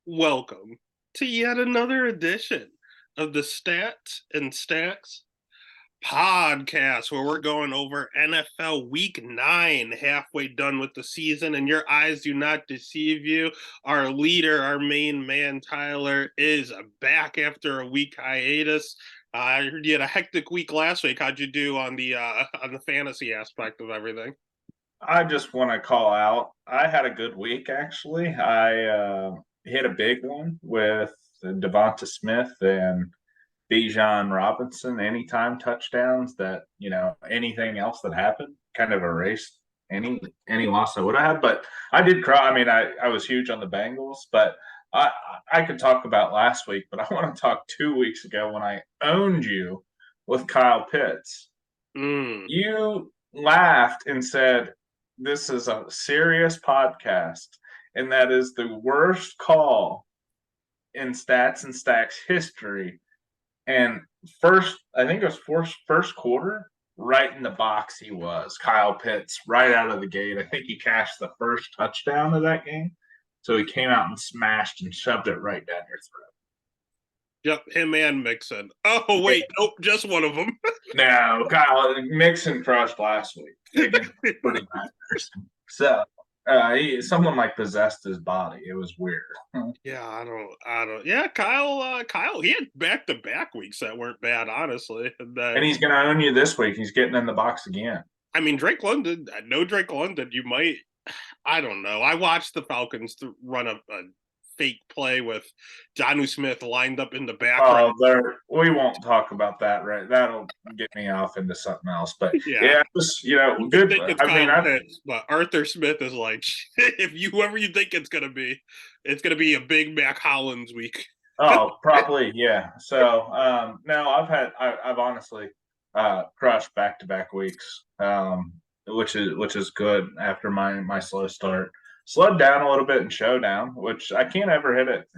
Welcome to yet another edition of the Stats and Stacks podcast, where we're going over NFL Week 9, halfway done with the season, and your eyes do not deceive you. Our leader, our main man, Tyler, is back after a week hiatus. I heard you had a hectic week last week. How'd you do on the fantasy aspect of everything? I just want to call out. I had a good week actually. I hit a big one with Devonta Smith and Bijan Robinson anytime touchdowns that, anything else that happened kind of erased any loss I would have had. But I did cry. I mean, I was huge on the Bengals, but I I could talk about last week, but I want to talk 2 weeks ago when I owned you with Kyle Pitts. Mm. You laughed and said, "This is a serious podcast," and that is the worst call in Stats and Stacks history. And I think it was first quarter, right in the box he was. Kyle Pitts, right out of the gate. I think he cashed the first touchdown of that game. So he came out and smashed and shoved it right down your throat. Yep, him and Mixon. Oh, wait, nope, just one of them. No, Kyle Mixon crushed last week against the 49ers. So someone like possessed his body. It was weird. Yeah, I don't. Yeah, Kyle, he had back-to-back weeks that weren't bad, honestly. And he's going to own you this week. He's getting in the box again. I mean, Drake London. No Drake London. You might. I don't know. I watched the Falcons run a fake play with Jonnu Smith lined up in the background. Oh, we won't talk about that, right? That'll get me off into something else. But Yeah, yeah, just you good. think it's I mean, Kyle Pitts, but Arthur Smith is like, if you whoever you think it's gonna be a big Mac Hollins week. probably yeah. So no, I've honestly crushed back to back weeks, which is good after my slow start. Slowed down a little bit in Showdown, which I can't ever hit it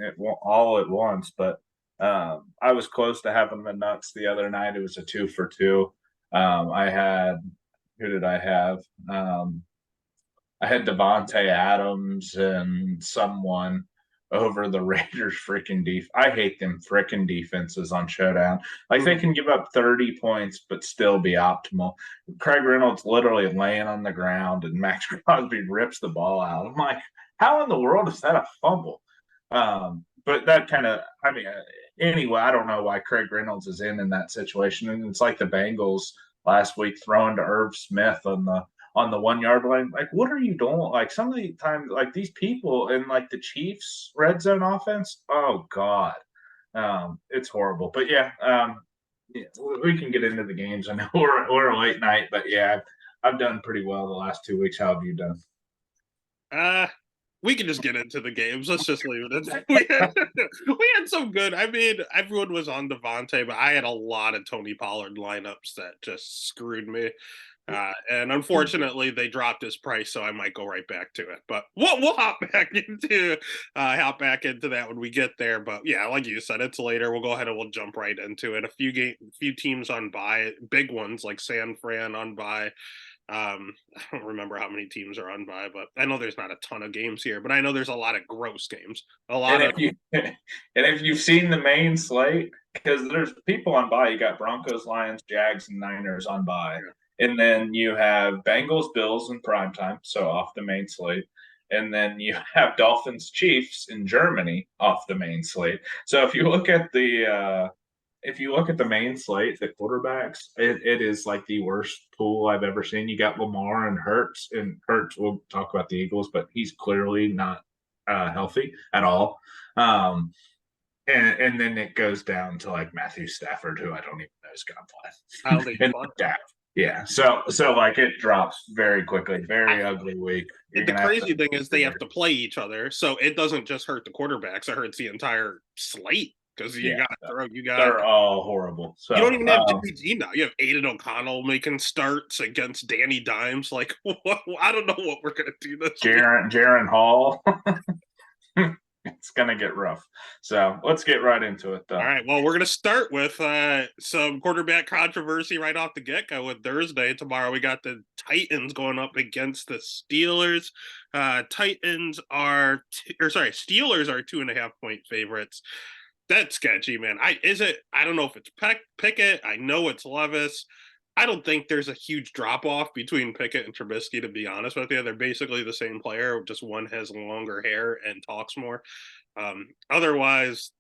all at once, but I was close to having the nuts the other night. It was a 2 for 2. I had who did I have? I had Devontae Adams and someone over the Raiders freaking I hate them freaking defenses on Showdown. Like they can give up 30 points but still be optimal. Craig Reynolds literally laying on the ground and Max Crosby rips the ball out. I'm like, how in the world is that a fumble? But that kind of, I mean, anyway, I don't know why Craig Reynolds is in that situation. And it's like the Bengals last week throwing to Irv Smith on the 1 yard line. Like, what are you doing? Like, some of the times, like these people in like the Chiefs red zone offense. Oh God, it's horrible. But yeah, we can get into the games. I know we're a late night, but yeah, I've done pretty well the last 2 weeks. How have you done? Uh we can just get into the games. Let's just leave it at that. We had some good. I mean, everyone was on Devontae, but I had a lot of Tony Pollard lineups that just screwed me. And unfortunately, they dropped his price, so I might go right back to it. But we'll hop back into that when we get there. But yeah, like you said, it's later. We'll go ahead and we'll jump right into it. A few teams on bye, big ones like San Fran on bye. I don't remember how many teams are on bye, but I know there's not a ton of games here. But I know there's a lot of gross games. A lot And of if you've seen the main slate, because there's people on bye, you got Broncos, Lions, Jags, and Niners on bye, and then you have Bengals, Bills in prime time, so off the main slate, and then you have Dolphins, Chiefs in Germany off the main slate. So if you look at the main slate, the quarterbacks, it is like the worst pool I've ever seen. You got Lamar and Hurts, we'll talk about the Eagles, but he's clearly not healthy at all. Um, and then it goes down to like Matthew Stafford, who I don't even know is going I don't to think play. it's And fun. yeah, so like it drops very quickly, very ugly week. You're The gonna have to crazy thing is they have to play each other, so it doesn't just hurt the quarterbacks; it hurts the entire slate because you yeah, got to throw. they're all horrible. You don't So even have Jimmy G now. You have Aiden O'Connell making starts against Danny Dimes. Like, what? I don't know what we're gonna do this week. Jaron Hall. it's gonna get rough. So let's get right into it, though. All right. Well, we're going to start with some quarterback controversy right off the get go with Thursday. Tomorrow, we got the Titans going up against the Steelers. Titans are, Steelers are 2.5 point favorites. That's sketchy, man. I don't know if it's Pickett. I know it's Levis. I don't think there's a huge drop off between Pickett and Trubisky, to be honest with you. They're basically the same player, just one has longer hair and talks more. Otherwise,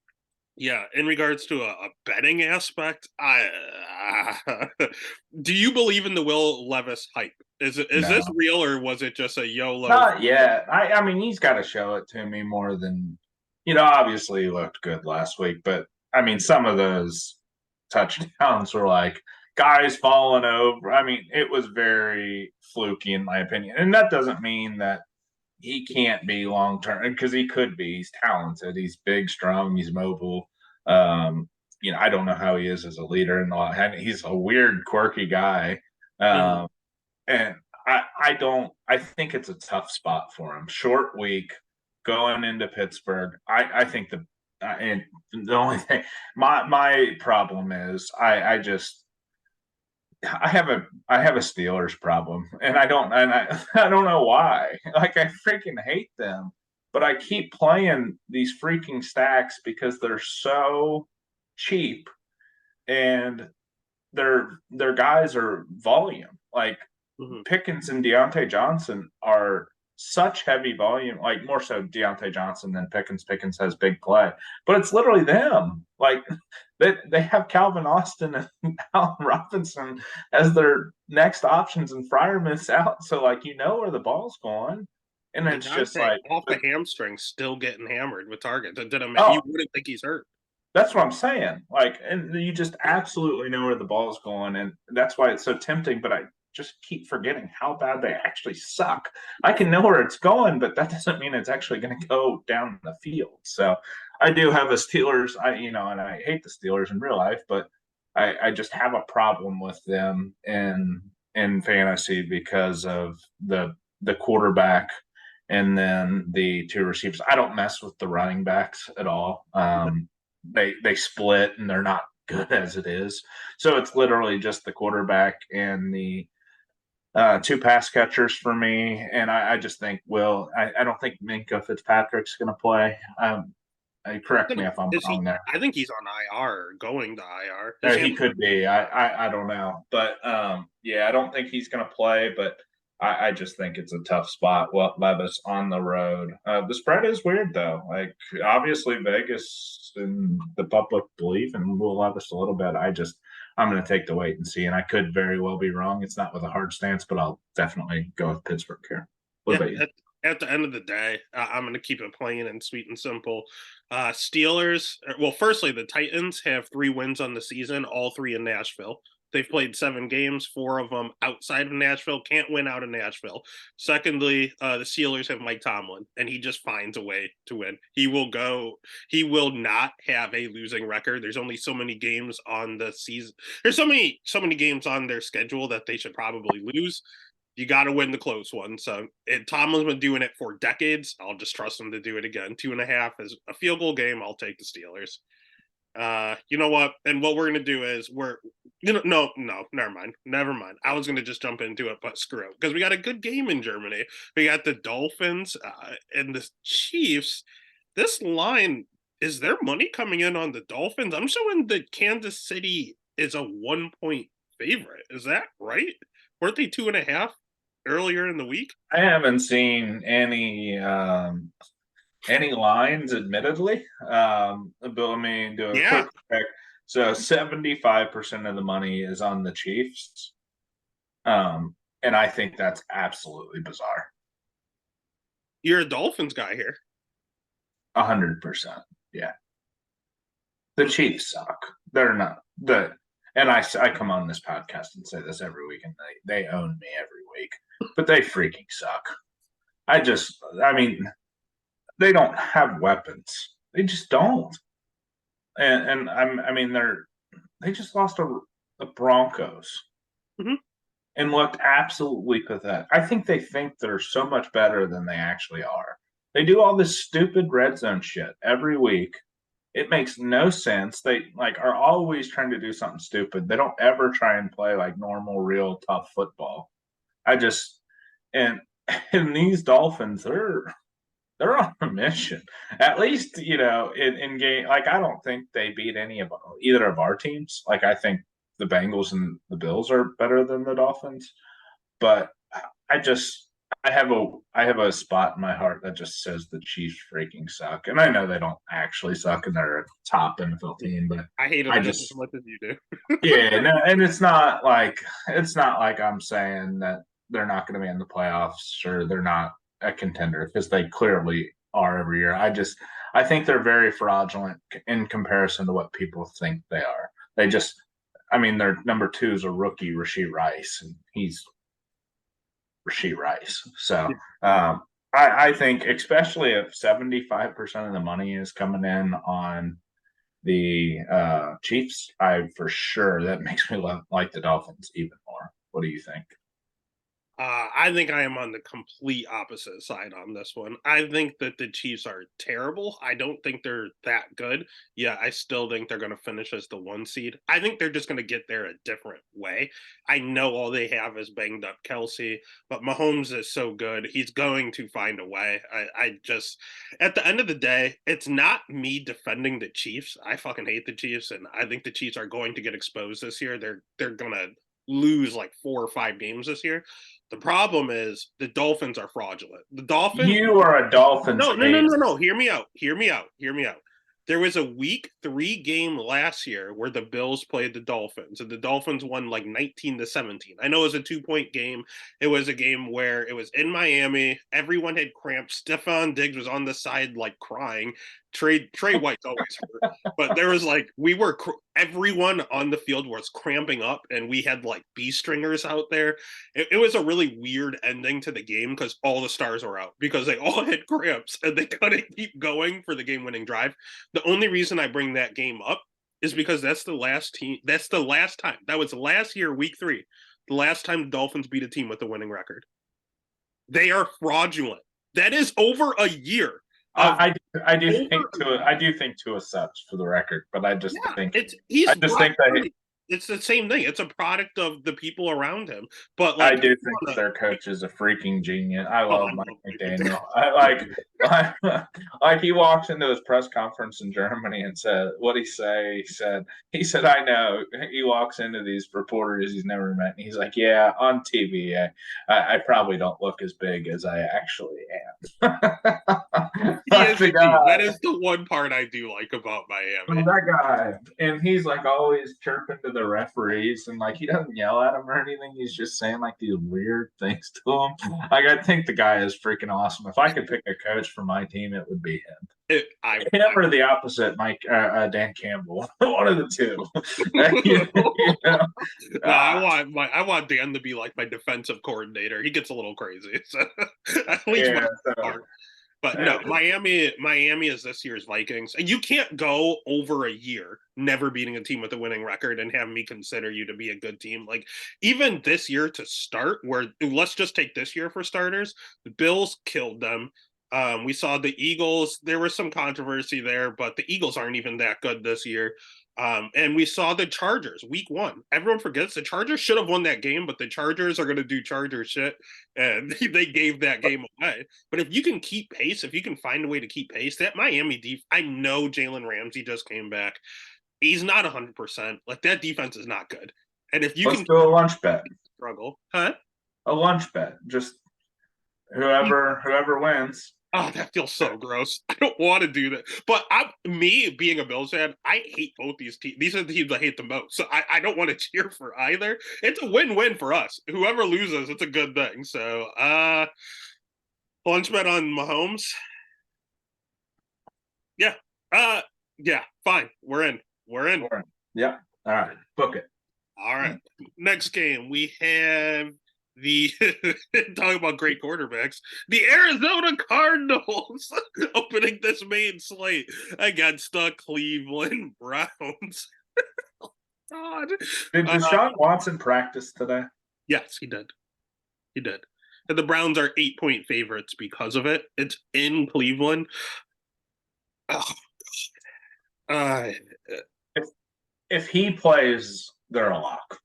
yeah, in regards to a betting aspect, do you believe in the Will Levis hype? Is this No. real, or was it just a YOLO? Not yet. I mean, he's got to show it to me more than, obviously he looked good last week, but I mean, some of those touchdowns were like guys falling over. I mean, it was very fluky in my opinion. And that doesn't mean that he can't be long term, because he could be. He's talented. He's big, strong. He's mobile. I don't know how he is as a leader and all. He's a weird, quirky guy, and I don't. I think it's a tough spot for him. Short week going into Pittsburgh. I think and the only thing my problem is I have a Steelers problem, and I don't know why. Like, I freaking hate them, but I keep playing these freaking stacks because they're so cheap, and their guys are volume. Like, Pickens and Deontay Johnson are such heavy volume, like more so Deontay Johnson than Pickens. Pickens has big play, but it's literally them. Like, they have Calvin Austin and Allen Robinson as their next options, and Freiermuth's out. So, like, where the ball's going. And it's just like off the hamstring, still getting hammered with targets. It didn't oh, you wouldn't think he's hurt. That's what I'm saying. Like, and you just absolutely know where the ball's going, and that's why it's so tempting. But I just keep forgetting how bad they actually suck. I can know where it's going, but that doesn't mean it's actually going to go down the field. So I do have a Steelers. And I hate the Steelers in real life, but I just have a problem with them in fantasy because of the quarterback and then the two receivers. I don't mess with the running backs at all. They split and they're not good as it is. So it's literally just the quarterback and the two pass catchers for me. And I just think, I don't think Minkah Fitzpatrick's going to play. Correct me if I'm wrong there. I think he's on IR, going to IR. He could be. I don't know. But, I don't think he's going to play. But I just think it's a tough spot. Well, Levis on the road. The spread is weird, though. Like, obviously, Vegas and the public believe in Will Levis a little bit. I'm going to take the wait and see. And I could very well be wrong. It's not with a hard stance, but I'll definitely go with Pittsburgh here. What about you? At the end of the day, I'm going to keep it plain and sweet and simple. Steelers, well, firstly, the Titans have 3 wins on the season, all 3 in Nashville. They've played 7 games, 4 of them outside of Nashville. Can't win out of Nashville. Secondly, the Steelers have Mike Tomlin, and he just finds a way to win. He will not have a losing record. There's only so many games on the season. There's so many games on their schedule that they should probably lose. You got to win the close one. So Tomlin's been doing it for decades. I'll just trust him to do it again. 2.5 is a field goal game. I'll take the Steelers. You know what? And what we're going to do is no, never mind. I was going to just jump into it, but screw it. Because we got a good game in Germany. We got the Dolphins and the Chiefs. This line, is there money coming in on the Dolphins? I'm showing that Kansas City is a 1-point favorite. Is that right? Weren't they 2.5 earlier in the week? I haven't seen any lines, admittedly. But let me do a quick check. So 75% of the money is on the Chiefs. And I think that's absolutely bizarre. You're a Dolphins guy here. 100%. Yeah. The Chiefs suck. They're not and I come on this podcast and say this every week, and they own me every week, but they freaking suck. I mean, they don't have weapons. They just don't. And they just lost the Broncos and looked absolutely pathetic. I think they think they're so much better than they actually are. They do all this stupid red zone shit every week. It makes no sense. They like are always trying to do something stupid. They don't ever try and play like normal, real tough football. I just and and these Dolphins, they're on a mission. At least, in game, like I don't think they beat any of either of our teams. Like I think the Bengals and the Bills are better than the Dolphins. But I just I have a spot in my heart that just says the Chiefs freaking suck. And I know they don't actually suck and they're a top NFL team, but I hate I them just as just much as you do. yeah, no, and it's not like I'm saying that they're not going to be in the playoffs or they're not a contender because they clearly are every year. I think they're very fraudulent in comparison to what people think they are. They just I mean their number 2 is a rookie, Rashid Rice, and he's Rashid Rice. So I think especially if 75% of the money is coming in on the Chiefs, I for sure that makes me like the Dolphins even more. What do you think? I think I am on the complete opposite side on this one. I think that the Chiefs are terrible. I don't think they're that good. Yeah, I still think they're going to finish as the 1 seed. I think they're just going to get there a different way. I know all they have is banged up Kelsey, but Mahomes is so good. He's going to find a way. I just, at the end of the day, it's not me defending the Chiefs. I fucking hate the Chiefs, and I think the Chiefs are going to get exposed this year. They're going to lose like 4 or 5 games this year. The problem is the Dolphins are fraudulent. The Dolphins. You are a Dolphins No, no, no, hater. no, no. Hear me out. Hear me out. Hear me out. There was a week 3 game last year where the Bills played the Dolphins, and the Dolphins won like 19-17. I know it was a 2 point game. It was a game where it was in Miami. Everyone had cramps. Stephon Diggs was on the side like crying. Trey White's always hurt, but there was like everyone on the field was cramping up, and we had like B stringers out there. It was a really weird ending to the game because all the stars were out because they all had cramps and they couldn't keep going for the game-winning drive. The only reason I bring that game up is because that's the last team. That's the last time. That was last year, week 3, the last time the Dolphins beat a team with a winning record. They are fraudulent. That is over a year. I do think Tua sucks for the record, but he's I just think that it's the same thing. It's a product of the people around him. But I like, do think their coach is a freaking genius. I love Mike McDaniel. Like he walks into his press conference in Germany and said, "What he say?" He said, "I know." He walks into these reporters he's never met, and he's like, "Yeah, on TV, I probably don't look as big as I actually am." That is the one part I do like about Miami. That guy, and he's like always chirping to the referees, and like he doesn't yell at them or anything. He's just saying like these weird things to them. Like I think the guy is freaking awesome. If I could pick a coach for my team, it would be him. Him or the opposite, Dan Campbell, one of the two. No, I want Dan to be like my defensive coordinator. He gets a little crazy. So at least but no, Miami is this year's Vikings. And you can't go over a year never beating a team with a winning record and have me consider you to be a good team. Like even this year to start, where let's just take this year for starters, the Bills killed them. We saw the Eagles. There was some controversy there, but the Eagles aren't even that good this year. And we saw the Chargers week 1. Everyone forgets the Chargers should have won that game, but the Chargers are going to do Charger shit, and they gave that game away. But if you can keep pace, if you can find a way to keep pace, that Miami defense, I know Jalen Ramsey just came back. He's not 100%. Like that defense is not good. And if you Let's do a lunch bet. Struggle, huh? A lunch bet. Just whoever wins. Oh, that feels so gross. I don't want to do that. But me being a Bills fan, I hate both these teams. These are the teams I hate the most. So I don't want to cheer for either. It's a win-win for us. Whoever loses, it's a good thing. So lunch bet on Mahomes. Yeah. Yeah, fine. We're in. Yeah. All right. Book it. All right. Next game, we have the talking about great quarterbacks, the Arizona Cardinals opening this main slate against the Cleveland Browns. God. Did Deshaun Watson practice today? Yes, he did. And the Browns are 8-point favorites because of it. It's in Cleveland. Oh, uh, If he plays, they're a lock.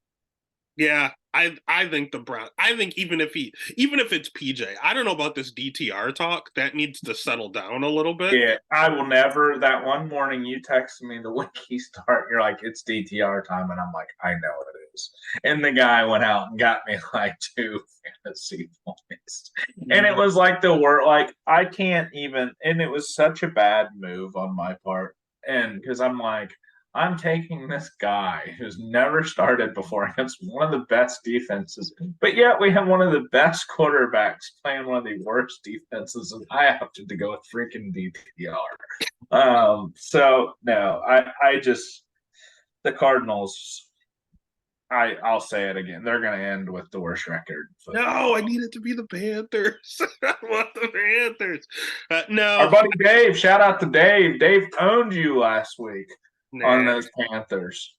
yeah, I think the Brown. I think even if it's PJ, I don't know about this DTR talk. That needs to settle down a little bit. Yeah, I will never. That one morning you texted me the week he start, you're like, it's DTR time, and I'm like, I know it is. And the guy went out and got me like 2 fantasy points, and it was like the word, like I can't even. And it was such a bad move on my part, and because I'm like, I'm taking this guy who's never started before against one of the best defenses, but yet we have one of the best quarterbacks playing one of the worst defenses, and I have to go with freaking DTR. So no, I just the Cardinals. I'll say it again. They're going to end with the worst record. No, I need it to be the Panthers. I want the Panthers. No, our buddy Dave. Shout out to Dave. Dave owned you last week. On those Panthers.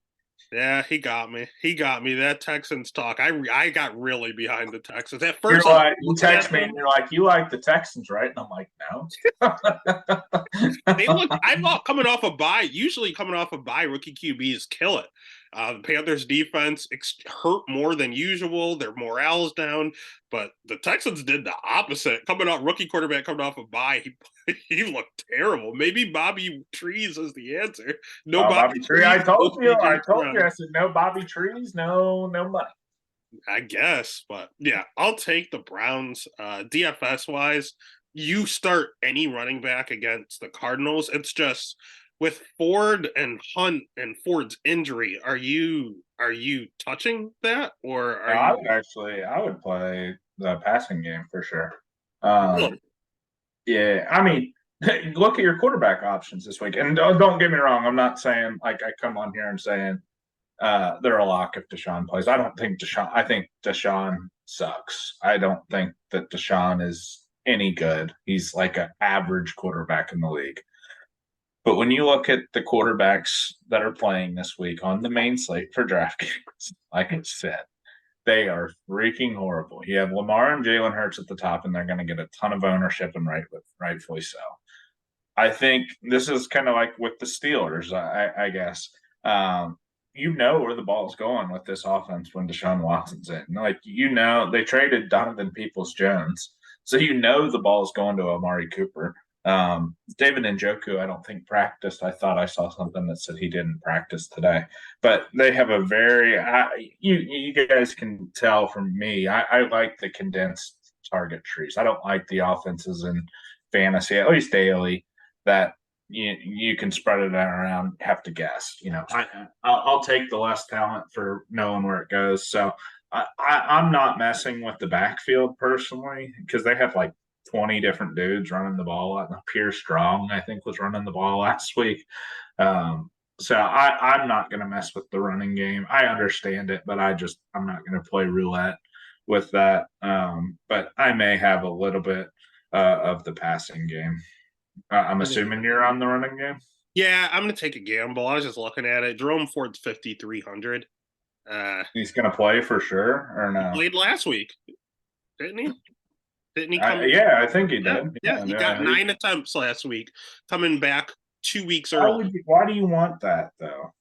Yeah, he got me. That Texans talk. I got really behind the Texans. At first, you text me and you're like, you like the Texans, right? And I'm like, no. I'm not coming off a bye. Usually coming off a bye, rookie QBs kill it. The Panthers defense hurt more than usual. Their morale's down, but the Texans did the opposite. Rookie quarterback coming off a bye, he looked terrible. Maybe Bobby Trees is the answer. No Bobby Trees. I told you. I said no Bobby Trees, no money. I guess, but yeah, I'll take the Browns. DFS wise, you start any running back against the Cardinals. It's just with Ford and Hunt and Ford's injury, are you touching that, or are you? I would play the passing game for sure. Yeah, I mean, look at your quarterback options this week, and don't get me wrong. I'm not saying like I come on here and saying they're a lock if Deshaun plays. I don't think Deshaun. I think Deshaun sucks. I don't think that Deshaun is any good. He's like an average quarterback in the league. But when you look at the quarterbacks that are playing this week on the main slate for DraftKings, like I said, they are freaking horrible. You have Lamar and Jalen Hurts at the top, and they're going to get a ton of ownership, and rightfully so. I think this is kind of like with the Steelers, I guess. You know where the ball's going with this offense when Deshaun Watson's in. Like, they traded Donovan Peoples-Jones, so the ball's going to Amari Cooper. David Njoku, I don't think practiced. I thought I saw something that said he didn't practice today. But they have a very you guys can tell from me. I like the condensed target trees. I don't like the offenses in fantasy, at least daily, that you can spread it around, have to guess. I'll take the less talent for knowing where it goes. So I'm not messing with the backfield personally because they have like 20 different dudes running the ball. Pierre Strong, I think, was running the ball last week. So I'm not going to mess with the running game. I understand it, but I'm not going to play roulette with that. But I may have a little bit of the passing game. I'm assuming you're on the running game? Yeah, I'm going to take a gamble. I was just looking at it. Jerome Ford's 5,300. He's going to play for sure, or no? He played last week, didn't he? Didn't he come? Yeah, I think he did. Yeah, he got 9 attempts last week, coming back 2 weeks early. Why do you want that, though?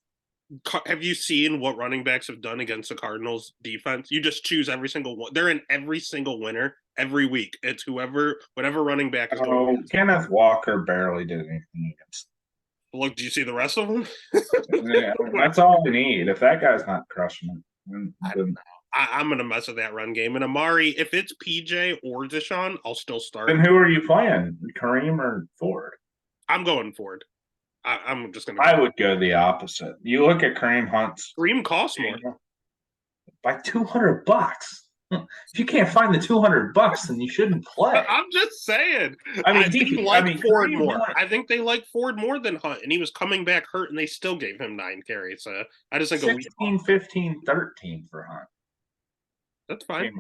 Have you seen what running backs have done against the Cardinals defense? You just choose every single one. They're in every single winner every week. It's whatever running back is going. Kenneth Walker barely did anything against. Look, do you see the rest of them? Yeah, that's all we need. If that guy's not crushing it, I'm going to mess with that run game. And Amari, if it's PJ or Deshaun, I'll still start. Then who are you playing, Kareem or Ford? I'm going Ford. I'm just going to. I would go the opposite. You look at Kareem Hunt's. Kareem costs more. By $200. If you can't find the $200, then you shouldn't play. I'm just saying. I think Ford more. I think they like Ford more than Hunt, and he was coming back hurt, and they still gave him 9 carries. So I just think 16, 15, 13 for Hunt. That's fine.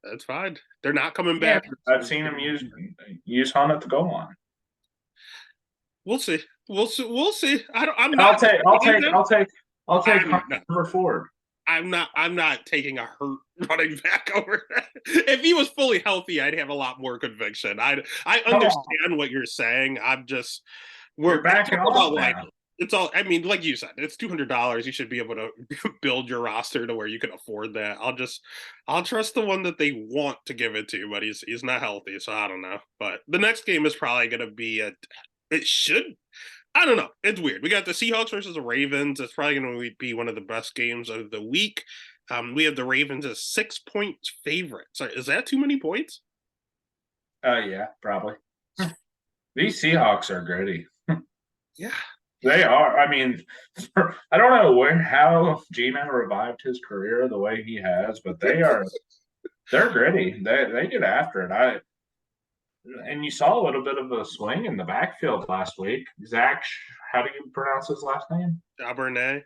That's fine. They're not coming back. I've seen him use Hunt at the goal line. We'll see. We'll see. I'll take Hunt over Ford. I'm not taking a hurt running back over that. If he was fully healthy, I'd have a lot more conviction. I Come on, understand what you're saying. I'm just you're it's backing all about off like now. it's all I mean, like you said, it's $200. You should be able to build your roster to where you can afford that. I'll trust the one that they want to give it to, but he's not healthy, so I don't know. But the next game is probably gonna be it should I don't know. It's weird. We got the Seahawks versus the Ravens. It's probably going to be one of the best games of the week. We have the Ravens as 6 point favorites. Is that too many points? Yeah, probably. These Seahawks are gritty. Yeah. They are. I mean, I don't know how Gino revived his career the way he has, but they're gritty. They get after it. And you saw a little bit of a swing in the backfield last week. Zach, how do you pronounce his last name? Cabernet.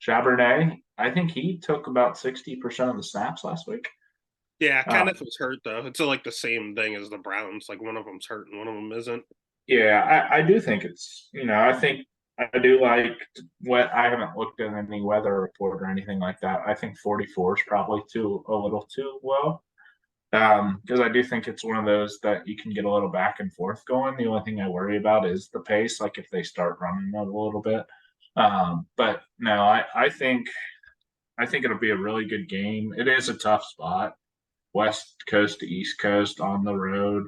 Chabernet. I think he took about 60% of the snaps last week. Yeah, Uh, Kenneth was hurt though. It's like the same thing as the Browns. Like one of them's hurt and one of them isn't. yeah, I do think I think I do like what I haven't looked at any weather report or anything like that. I think 44 is probably a little too low. Because I do think it's one of those that you can get a little back and forth going. The only thing I worry about is the pace, like if they start running it a little bit. But no, I think it'll be a really good game. It is a tough spot, West Coast to East Coast on the road,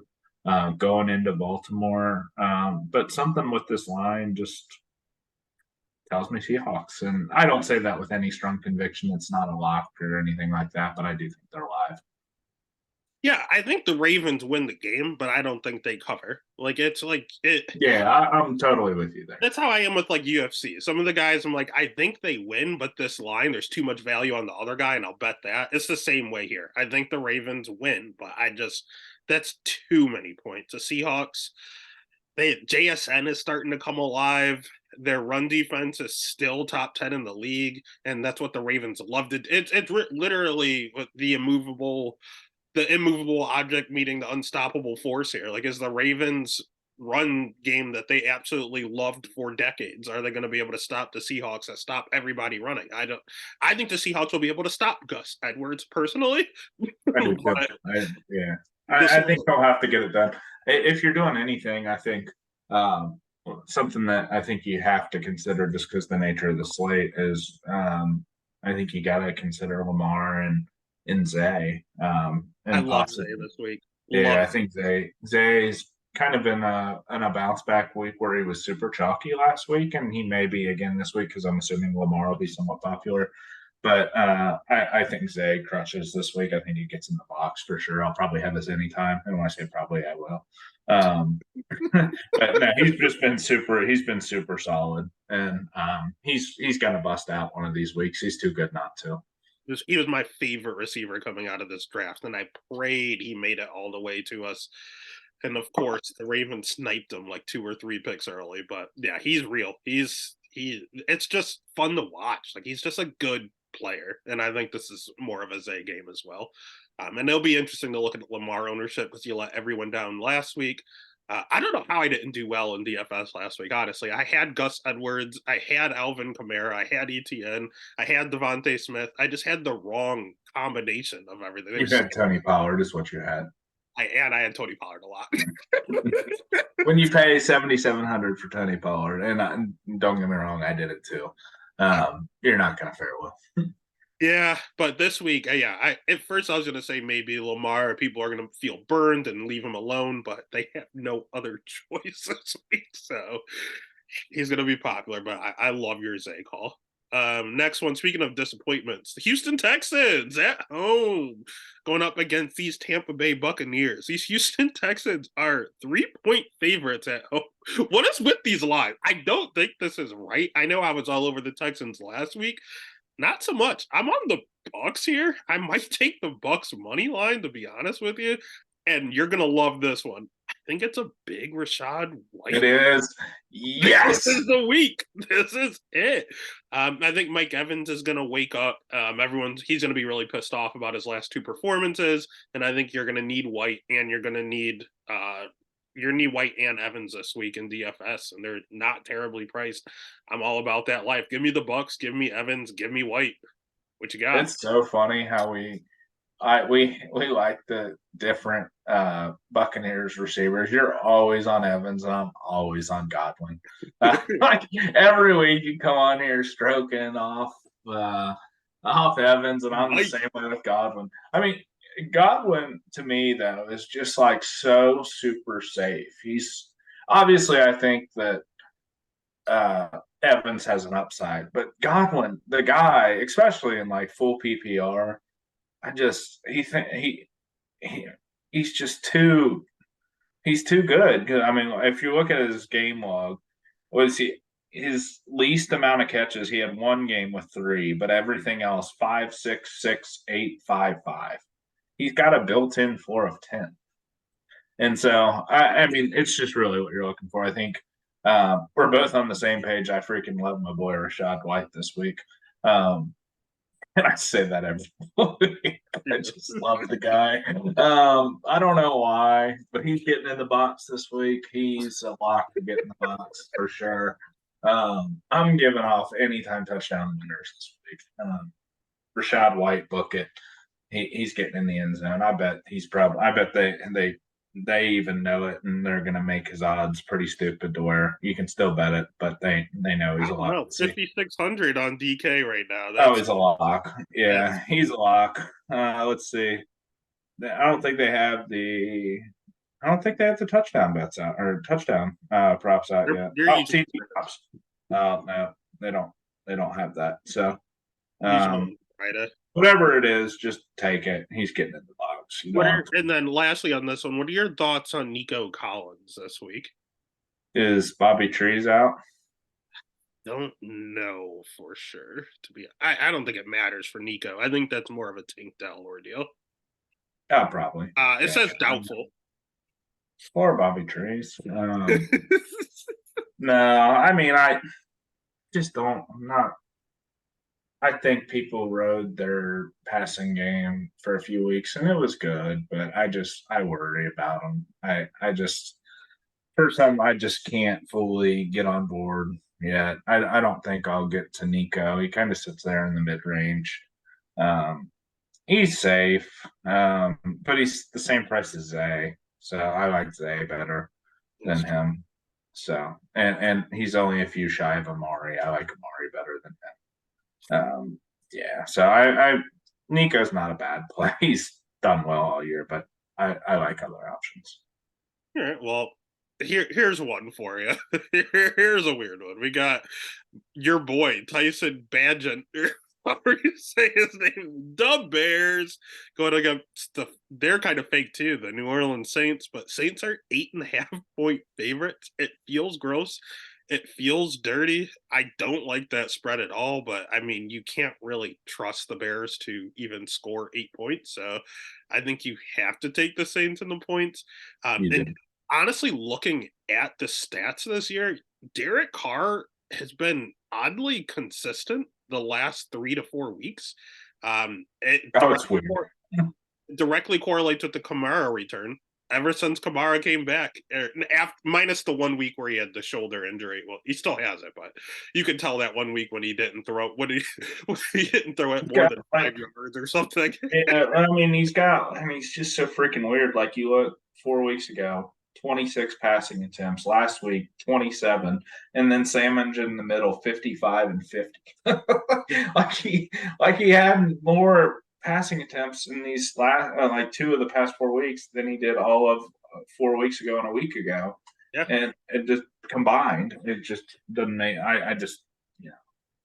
going into Baltimore. But something with this line just tells me Seahawks, and I don't say that with any strong conviction. It's not a lock or anything like that, but I do think they're live. Yeah, I think the Ravens win the game, but I don't think they cover. Like it's like it Yeah, I'm totally with you there. that's how I am with like UFC. Some of the guys I'm like, I think they win, but this line, there's too much value on the other guy, and I'll bet that. It's the same way here. I think the Ravens win, but that's too many points. The Seahawks, JSN is starting to come alive. Their run defense is still top 10 in the league, and that's what the Ravens loved. It's literally the immovable object meeting the unstoppable force here. Like, is the Ravens run game that they absolutely loved for decades? Are they going to be able to stop the Seahawks that stop everybody running? I don't. I think the Seahawks will be able to stop Gus Edwards personally. I do too. But Yeah, this I think they'll have to get it done. If you're doing anything, I think something that I think you have to consider just because the nature of the slate is, I think you got to consider Lamar and Zay, I and love Zay possibly, this week. yeah, Love. I think Zay's kind of in a bounce back week where he was super chalky last week, and he may be again this week because I'm assuming Lamar will be somewhat popular. But I think Zay crushes this week. I think he gets in the box for sure. I'll probably have this anytime. And when I say probably, I will. But no, he's been super solid, and he's gonna bust out one of these weeks. He's too good not to. He was my favorite receiver coming out of this draft, and I prayed he made it all the way to us. And of course, the Ravens sniped him like 2 or 3 picks early. But yeah, he's real. It's just fun to watch. Like he's just a good player, and I think this is more of a Zay game as well. And it'll be interesting to look at Lamar ownership because you let everyone down last week. I don't know how I didn't do well in DFS last week. Honestly, I had Gus Edwards, I had Alvin Kamara, I had ETN, I had Devontae Smith. I just had the wrong combination of everything. You had Tony Pollard, is what you had. I had Tony Pollard a lot. When you pay 7,700 for Tony Pollard, and don't get me wrong, I did it too. You're not gonna fare well. Yeah, but this week, at first I was gonna say maybe Lamar. People are gonna feel burned and leave him alone, but they have no other choice this week, so he's gonna be popular. But I love your Zay call. Next one. Speaking of disappointments, the Houston Texans at home going up against these Tampa Bay Buccaneers. These Houston Texans are 3 point favorites at home. What is with these lines? I don't think this is right. I know I was all over the Texans last week. Not so much. I'm on the Bucks here. I might take the Bucks money line to be honest with you, and you're gonna love this one. I think it's a big Rashad It White. is. This Yes. is the week. This is it. I think Mike Evans is going to wake up. He's going to be really pissed off about his last 2 performances, and I think you're going to need White, and you're going to need White and Evans this week in DFS, and they're not terribly priced. I'm all about that life. Give me the Bucks. Give me Evans. Give me White. What you got? It's so funny how we like the different Buccaneers receivers. You're always on Evans, and I'm always on Godwin. Like every week, you come on here stroking off Evans, and I'm the Nice. same way with Godwin. I mean, Godwin to me though is just like so super safe. He's obviously I think that Evans has an upside, but Godwin, the guy, especially in like full PPR, I just he he's just too he's too good. I mean, if you look at his game log, was he his least amount of catches? He had one game with three, but everything else 5, 6, 6, 8, 5, 5. He's got a built-in floor of 10. And so, I mean, it's just really what you're looking for. I think we're both on the same page. I freaking love my boy Rashad White this week. Um, and I say that every week. I just love the guy. I don't know why, but he's getting in the box this week. He's a lock to get in the box for sure. I'm giving off anytime touchdown winners this week. Rashad White, book it. He's getting in the end zone. I bet he's probably. I bet they even know it, and they're going to make his odds pretty stupid to where you can still bet it, but they know I he's a don't lock. know. 5,600 on DK right now. Oh, That's he's a lock. Yeah, he's a lock. Let's see. I don't think they have the. I don't think they have the touchdown bets out or touchdown props out yet. they're Oh, using TD props. No, they don't. They don't have that. So, using um, right. whatever it is, just take it. He's getting in the box. And then lastly on this one, what are your thoughts on Nico Collins this week? Is Bobby Trees out? Don't know for sure. I don't think it matters for Nico. I think that's more of a Tank Dell ordeal. Yeah, probably. It says doubtful. Or Bobby Trees. No, I mean I just don't. I'm not. I think people rode their passing game for a few weeks and it was good, but I worry about them. I just first time I just can't fully get on board yet. I don't think I'll get to Nico. He kind of sits there in the mid range. Um, he's safe, but he's the same price as Zay, so I like Zay better than him. So and he's only a few shy of Amari. I like Amari better than him. Yeah, so I Nico's not a bad play. He's done well all year, but I like other options. All right, well, here's one for you. Here's a weird one. We got your boy Tyson Bagent. However you say his name, the Bears going against they're kind of fake too, the New Orleans Saints, but Saints are 8.5-point favorites. It feels gross. It feels dirty. I don't like that spread at all, but I mean, you can't really trust the Bears to even score 8 points. So I think you have to take the Saints in the points. And honestly, looking at the stats this year, Derek Carr has been oddly consistent the last 3 to 4 weeks. It's weird. Directly correlates with the Kamara return. Ever since Kamara came back, minus the 1 week where he had the shoulder injury. Well, he still has it, but you could tell that 1 week when he didn't throw when he didn't throw it more than 5 yards or something. Yeah, I mean he's just so freaking weird. Like you look 4 weeks ago, 26 passing attempts. Last week, 27, and then Salmons in the middle, 55 and 50. like he had more passing attempts in these last like 2 of the past 4 weeks than he did all of 4 weeks ago and a week ago. Yeah, and it just combined, it just doesn't make. I just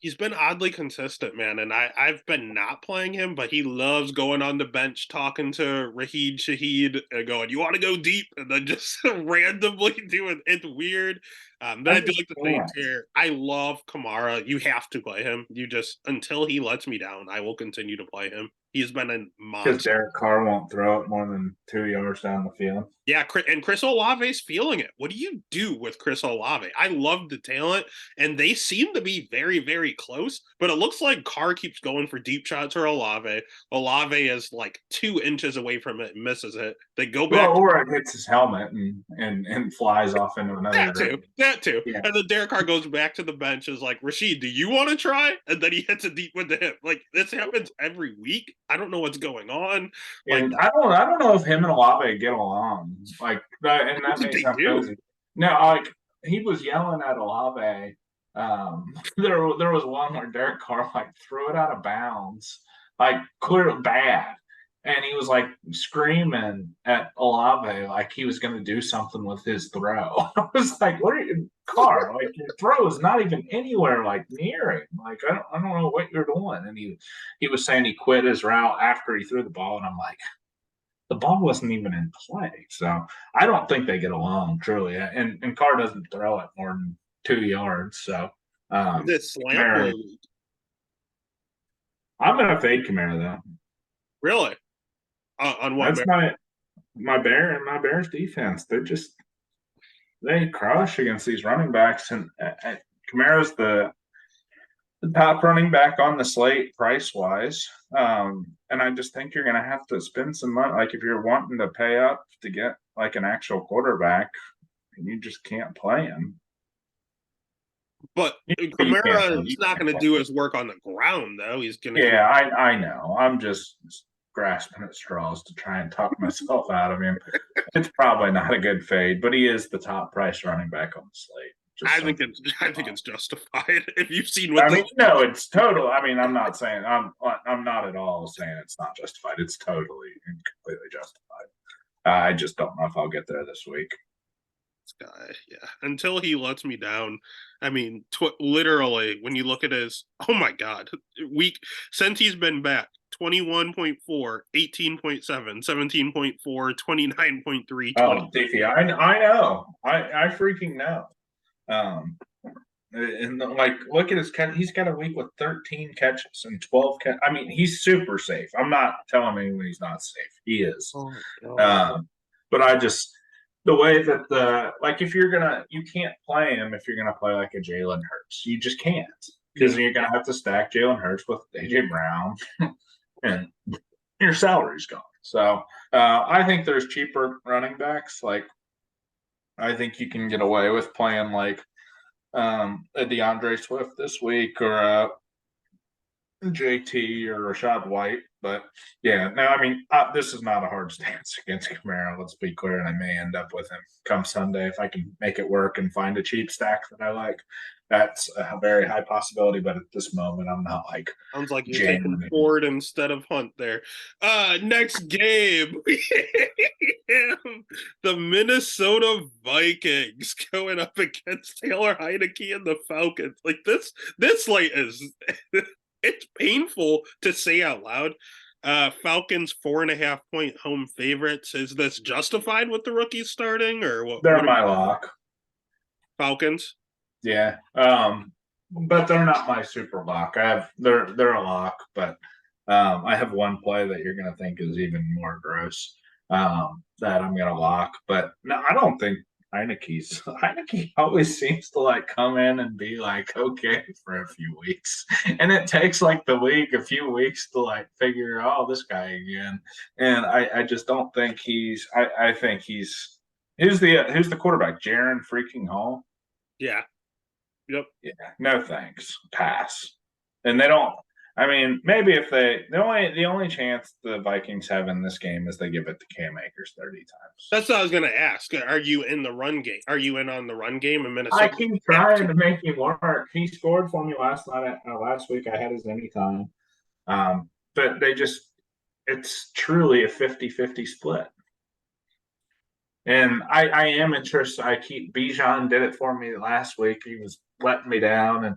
he's been oddly consistent, man, and I've been not playing him, but he loves going on the bench talking to Raheed Shaheed and going, "You want to go deep?" and then just randomly doing it's weird. But I do like the Saints here. I love Kamara. You have to play him. You just until he lets me down, I will continue to play him. He's been a monster. Because Derek Carr won't throw it more than 2 yards down the field. Yeah, and Chris Olave's feeling it. What do you do with Chris Olave? I love the talent, and they seem to be very, very close. But it looks like Carr keeps going for deep shots for Olave. Olave is like 2 inches away from it and misses it. They go Well, back. or it hits his helmet and flies off into another That green. too. That too. Yeah. And then Derek Carr goes back to the bench, is like, Rashid, do you want to try? And then he hits a deep one to him. Like, this happens every week. I don't know what's going on. Like, And I don't know if him and Olave get along. Like that, and that may they sound do. crazy. No, like he was yelling at Olave. There was one where Derek Carr like threw it out of bounds, like clear bad, and he was like screaming at Olave like he was going to do something with his throw. I was like, "What are you, Carr? Like your throw is not even anywhere like near him. Like I don't know what you're doing." And he was saying he quit his route after he threw the ball, and I'm like, the ball wasn't even in play. So I don't think they get along truly. And Carr doesn't throw it more than 2 yards. So This slant Kamara, move. I'm gonna fade Kamara though. Really? On what? That's my Bears defense. They crush against these running backs, and Kamara's the top running back on the slate price wise. And I just think you're going to have to spend some money. Like if you're wanting to pay up to get like an actual quarterback, you just can't play him. But You can't. Kamara You is not can't going to play. do his work on the ground, though. He's going to. Yeah, I know. I'm just grasping at straws to try and talk myself out of him. It's probably not a good fade, but he is the top price running back on the slate. I think it's justified. If you've seen what I mean, no, it's total. I mean, I'm not saying I'm not at all saying it's not justified. It's totally and completely justified. I just don't know if I'll get there this week. this guy, yeah, until he lets me down. I mean, literally, when you look at his, oh my god, week since he's been back. 21.4, 18.7, 17.4, 29.3, Oh, Diffie, I know. I freaking know. Um, and like, look at his catch. He's got a week with 13 catches and 12 catch. I mean, he's super safe. I'm not telling anyone he's not safe. He is. But I just the way that if you can't play him if you're gonna play like a Jalen Hurts. You just can't because you're gonna have to stack Jalen Hurts with AJ Brown, and your salary's gone. So I think there's cheaper running backs. Like I think you can get away with playing like a DeAndre Swift this week or a JT or Rashad White. But yeah, no, I mean, this is not a hard stance against Kamara. Let's be clear. And I may end up with him come Sunday if I can make it work and find a cheap stack that I like. That's a very high possibility. But at this moment, I'm not like. Sounds like you're taking Ford instead of Hunt there. Next game, the Minnesota Vikings going up against Taylor Heinicke and the Falcons. Like this slate is it's painful to say out loud. Falcons 4.5-point home favorites. Is this justified with the rookies starting or what? They're my lock. Falcons. Yeah. But they're not my super lock. They're a lock, but I have one play that you're gonna think is even more gross. That I'm gonna lock. But no, I don't think Heinicke always seems to like come in and be like okay for a few weeks. And it takes like a few weeks to like figure out this guy again. And I just don't think I think he's who's the quarterback? Jaron freaking Hall? Yeah. Yep. Yeah. No thanks. Pass. And they don't. I mean, maybe if the only chance the Vikings have in this game is they give it to Cam Akers 30 times. That's what I was going to ask. Are you in the run game? Are you in on the run game in Minnesota? I keep trying to make him work. He scored for me last week. I had his anytime. But it's truly a 50-50 split. And I am interested. Bijan did it for me last week. He was letting me down and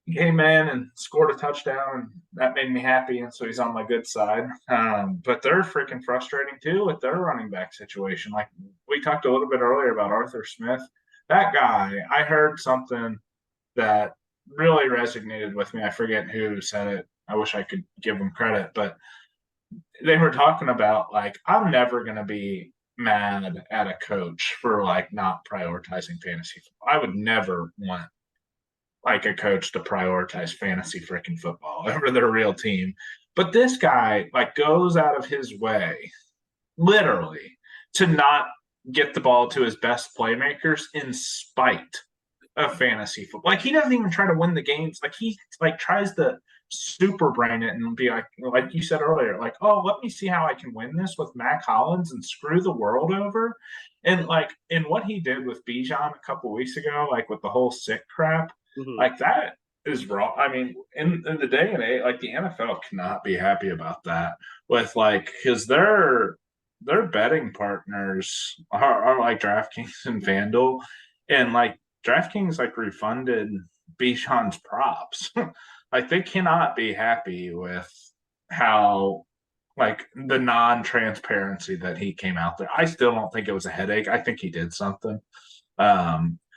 he came in and scored a touchdown, and that made me happy. And so he's on my good side. But they're freaking frustrating too with their running back situation. Like we talked a little bit earlier about Arthur Smith. That guy, I heard something that really resonated with me. I forget who said it. I wish I could give them credit, but they were talking about like, I'm never going to be mad at a coach for like not prioritizing fantasy football. I would never want like a coach to prioritize fantasy freaking football over their real team. But this guy like goes out of his way, literally, to not get the ball to his best playmakers in spite of fantasy football. Like he doesn't even try to win the games. Like he like tries to super brain it and be like you said earlier, like, oh, let me see how I can win this with Mac Hollins and screw the world over. And like in what he did with Bijan a couple weeks ago, like with the whole sick crap, like that is wrong. I mean, in the day and age, like the NFL cannot be happy about that with like because their betting partners are like DraftKings and FanDuel, and like DraftKings like refunded Bijan's props. Like they cannot be happy with how like the non-transparency that he came out there. I still don't think it was a headache. I think he did something.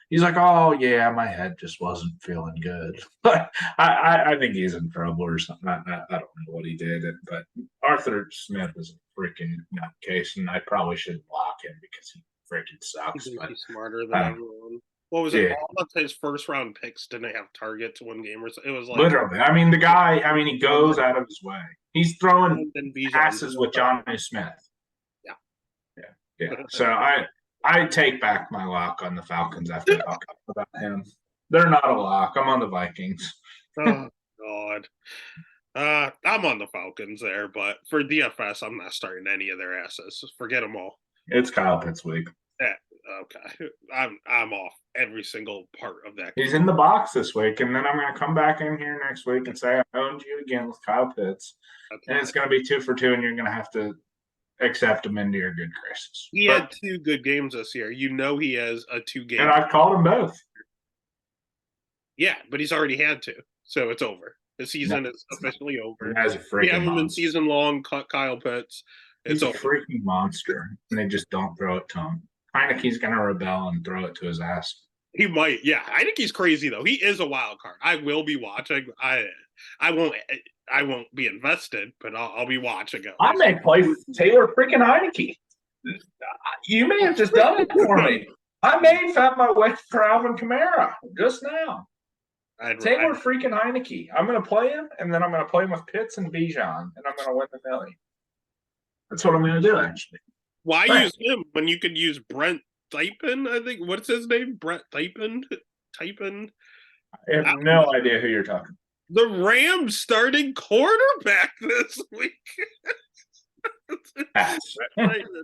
He's like, oh yeah, my head just wasn't feeling good. But I think he's in trouble or something. I don't know what he did, but Arthur Smith is a freaking nutcase, and I probably shouldn't lock him because he freaking sucks. But He's smarter than everyone. What was it? Yeah. All of his first round picks didn't have target to win game. It was like Literally. I mean, the guy. I mean, he goes out of his way. He's throwing Bijan passes with Jonnu Smith. Yeah. Yeah. So I take back my lock on the Falcons after talking about him. They're not a lock. I'm on the Vikings. Oh God. I'm on the Falcons there, but for DFS, I'm not starting any of their asses. Forget them all. It's Kyle Pitts week. Yeah, okay. I'm off every single part of that. He's in the box this week, and then I'm going to come back in here next week and say I owned you again with Kyle Pitts, and it's going to be 2 for 2, and you're going to have to accept him into your good graces. He had 2 good games this year. You know he has a 2-game. And I've called them both. Yeah, but he's already had 2, so it's over. The season is officially over. We have him in season long. Kyle Pitts. He's a freaking monster, and they just don't throw it to him. Heineke's going to rebel and throw it to his ass. He might. Yeah, I think he's crazy though. He is a wild card. I will be watching. I won't be invested, but I'll be watching it. I may play Taylor freaking Heineke. You may have just done it for me. I may have my way for Alvin Kamara just now. Taylor freaking Heineke. I'm going to play him, and then I'm going to play him with Pitts and Bijan, and I'm going to win the million. That's what I'm going to do, actually. Why use him when you could use Brent Typin? I think. What's his name? Brent Typin? I have no idea who you're talking. The Rams starting quarterback this week.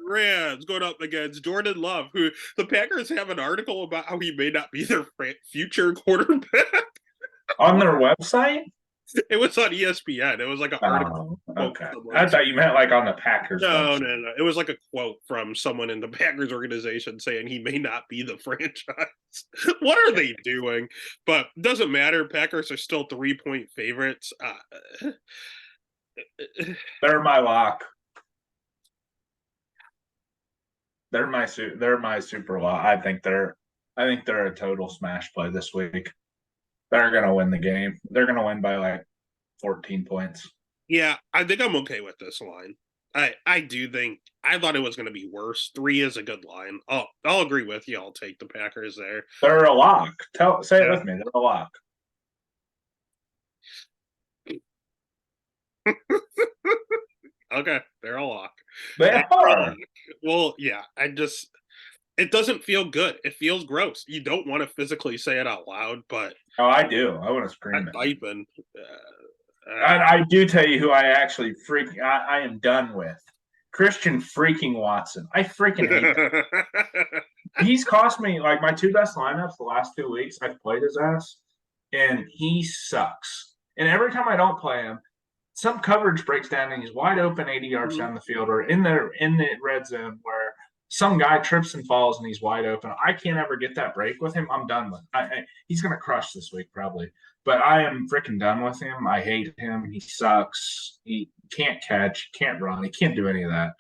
Rams going up against Jordan Love, who the Packers have an article about how he may not be their future quarterback. On their website? It was on ESPN. It was like an article. Okay. I thought you meant like on the Packers. No. It was like a quote from someone in the Packers organization saying he may not be the franchise. What are they doing? But doesn't matter. Packers are still 3-point favorites. They're my lock. They're my super lock. I think they're a total smash play this week. They're going to win the game. They're going to win by like 14 points. Yeah, I think I'm okay with this line. I do think I thought it was going to be worse. 3 is a good line. I'll agree with you. I'll take the Packers there. They're a lock. Say it with me. They're a lock. Okay, they're a lock. They are. Well, yeah. It doesn't feel good. It feels gross. You don't want to physically say it out loud, but I do. I want to scream it. I do tell you who I actually I am done with. Christian freaking Watson. I freaking hate him. He's cost me like my 2 best lineups the last 2 weeks. I've played his ass, and he sucks. And every time I don't play him, some coverage breaks down and he's wide open 80 yards down the field or in the red zone where some guy trips and falls and he's wide open. I can't ever get that break with him. I'm done with him. He's going to crush this week probably. But I am freaking done with him. I hate him. He sucks. He can't catch, can't run. He can't do any of that.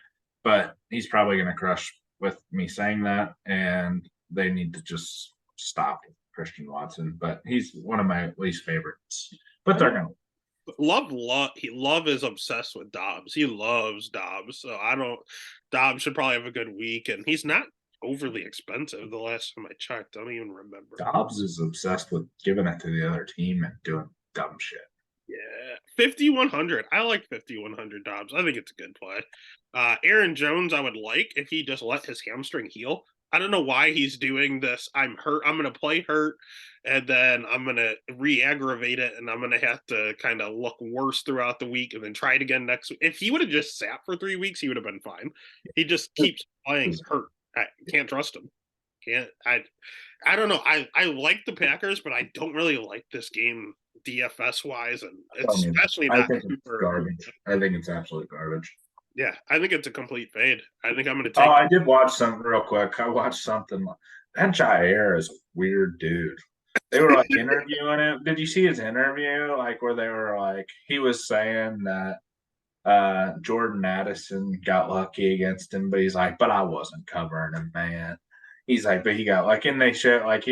But he's probably going to crush with me saying that. And they need to just stop Christian Watson. But he's one of my least favorites. But they're going to. Love is obsessed with Dobbs. He loves Dobbs. So Dobbs should probably have a good week, and he's not overly expensive the last time I checked. I don't even remember. Dobbs is obsessed with giving it to the other team and doing dumb shit. Yeah, 5,100. I like 5,100 Dobbs. I think it's a good play. Aaron Jones, I would like if he just let his hamstring heal. I don't know why he's doing this. I'm hurt. I'm going to play hurt, and then I'm going to re-aggravate it, and I'm going to have to kind of look worse throughout the week and then try it again next week. If he would have just sat for 3 weeks, he would have been fine. He just keeps playing hurt. I can't trust him. Can't. I don't know. I like the Packers, but I don't really like this game DFS wise, and especially I think it's garbage. I think it's absolute garbage. Yeah, I think it's a complete fade. I think I'm going to take. Oh, I did watch something real quick. I watched something. That Jair is a weird dude. They were like interviewing him. Did you see his interview? Like where they were like, he was saying that Jordan Addison got lucky against him, but he's like, but I wasn't covering him, man. He's like, but he got like, and they showed like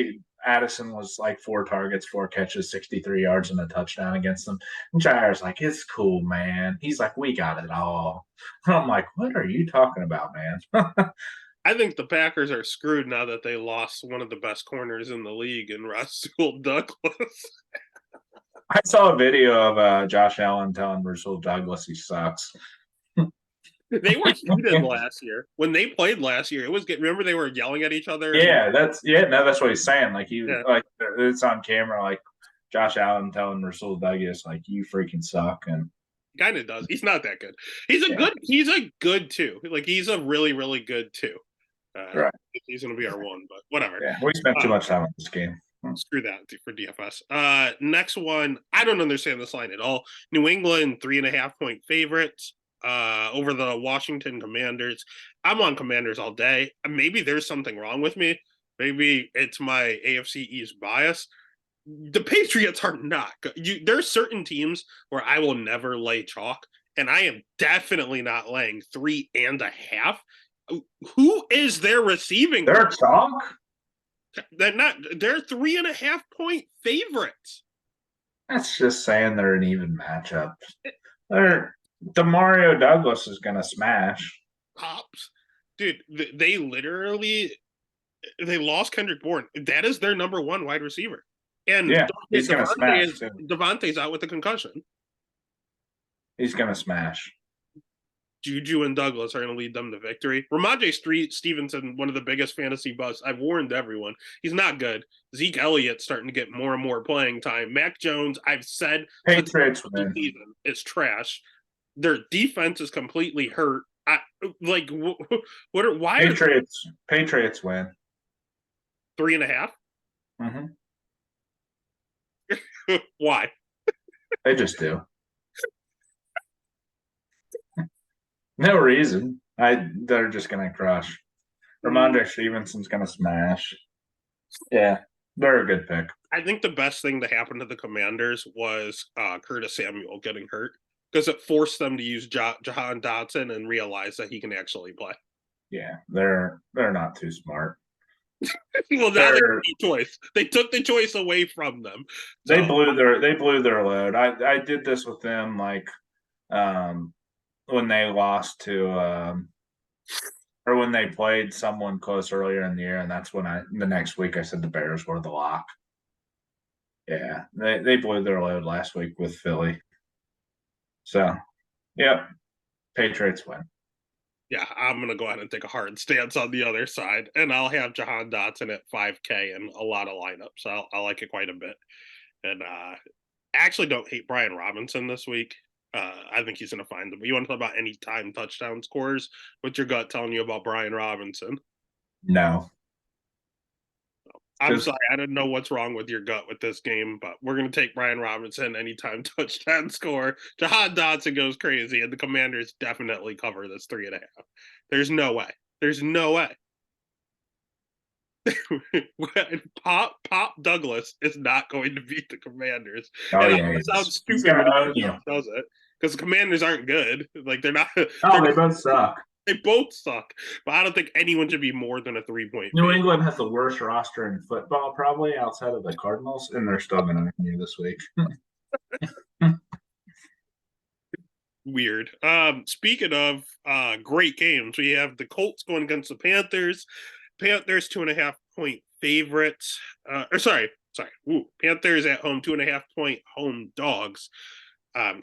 Addison was like 4 targets, 4 catches, 63 yards, and a touchdown against them. And Jair's like, it's cool, man. He's like, we got it all. I'm like, what are you talking about, man? I think the Packers are screwed now that they lost one of the best corners in the league in Rasul Douglas. I saw a video of Josh Allen telling Rasul Douglas he sucks. They were heated last year. When they played last year, it was good. Remember they were yelling at each other? Yeah, that's what he's saying. Like like it's on camera, like Josh Allen telling Rasul Douglas, like, you freaking suck. And kind of does. He's not that good. He's a good 2. Like he's a really, really good 2. Right. He's gonna be our 1, but whatever. Yeah, we spent too much time on this game. Screw that for DFS. Next one, I don't understand this line at all. New England 3.5-point favorites over the Washington Commanders. I'm on Commanders all day. Maybe there's something wrong with me. Maybe it's my AFC East bias. The Patriots are not good. There's certain teams where I will never lay chalk, and I am definitely not laying 3.5. Who is their receiving? They're chalk? They're 3.5-point favorites. That's just saying they're an even matchup. Demario Douglas is gonna smash. Pops, dude. They lost Kendrick Bourne. That is their number 1 wide receiver, and yeah, he's gonna smash. Devontae's out with a concussion. He's gonna smash. Juju and Douglas are going to lead them to victory. Ramondre Stevenson, one of the biggest fantasy busts. I've warned everyone. He's not good. Zeke Elliott's starting to get more and more playing time. Mac Jones, I've said, Patriots win. Is trash. Their defense is completely hurt. Why? Patriots win. 3.5? Mm-hmm. Why? They just do. No reason. They're just gonna crush. Ramondre Stevenson's gonna smash. Yeah, they're a good pick. I think the best thing to happen to the Commanders was Curtis Samuel getting hurt, because it forced them to use Jahan Dotson and realize that he can actually play. Yeah, they're not too smart. Well, now they have a choice. They took the choice away from them. So. They blew their load. I did this with them like when they lost to or when they played someone close earlier in the year, and that's when the next week I said the Bears were the lock. Yeah, they blew their load last week with Philly. So, yep, Patriots win. Yeah, I'm going to go ahead and take a hard stance on the other side, and I'll have Jahan Dotson at 5K in a lot of lineups. I like it quite a bit. And I actually don't hate Brian Robinson this week. I think he's going to find them. You want to talk about any time touchdown scores? What's your gut telling you about Brian Robinson? No. I'm sorry. I didn't know what's wrong with your gut with this game, but we're going to take Brian Robinson anytime touchdown score. Jahan Dotson goes crazy, and the Commanders definitely cover this 3.5. There's no way. There's no way. Pop Douglas is not going to beat the Commanders. Oh, and yeah, it sounds stupid when he does it, because the Commanders aren't good. Like they're not. Oh, they both suck. They both suck, but I don't think anyone should be more than a 3-point. New England has the worst roster in football, probably outside of the Cardinals, and they're still going to win you this week. weird. Speaking of great games, we have the Colts going against the Panthers. Panthers 2.5 point favorites. Or sorry. Ooh, Panthers at home 2.5 point home dogs.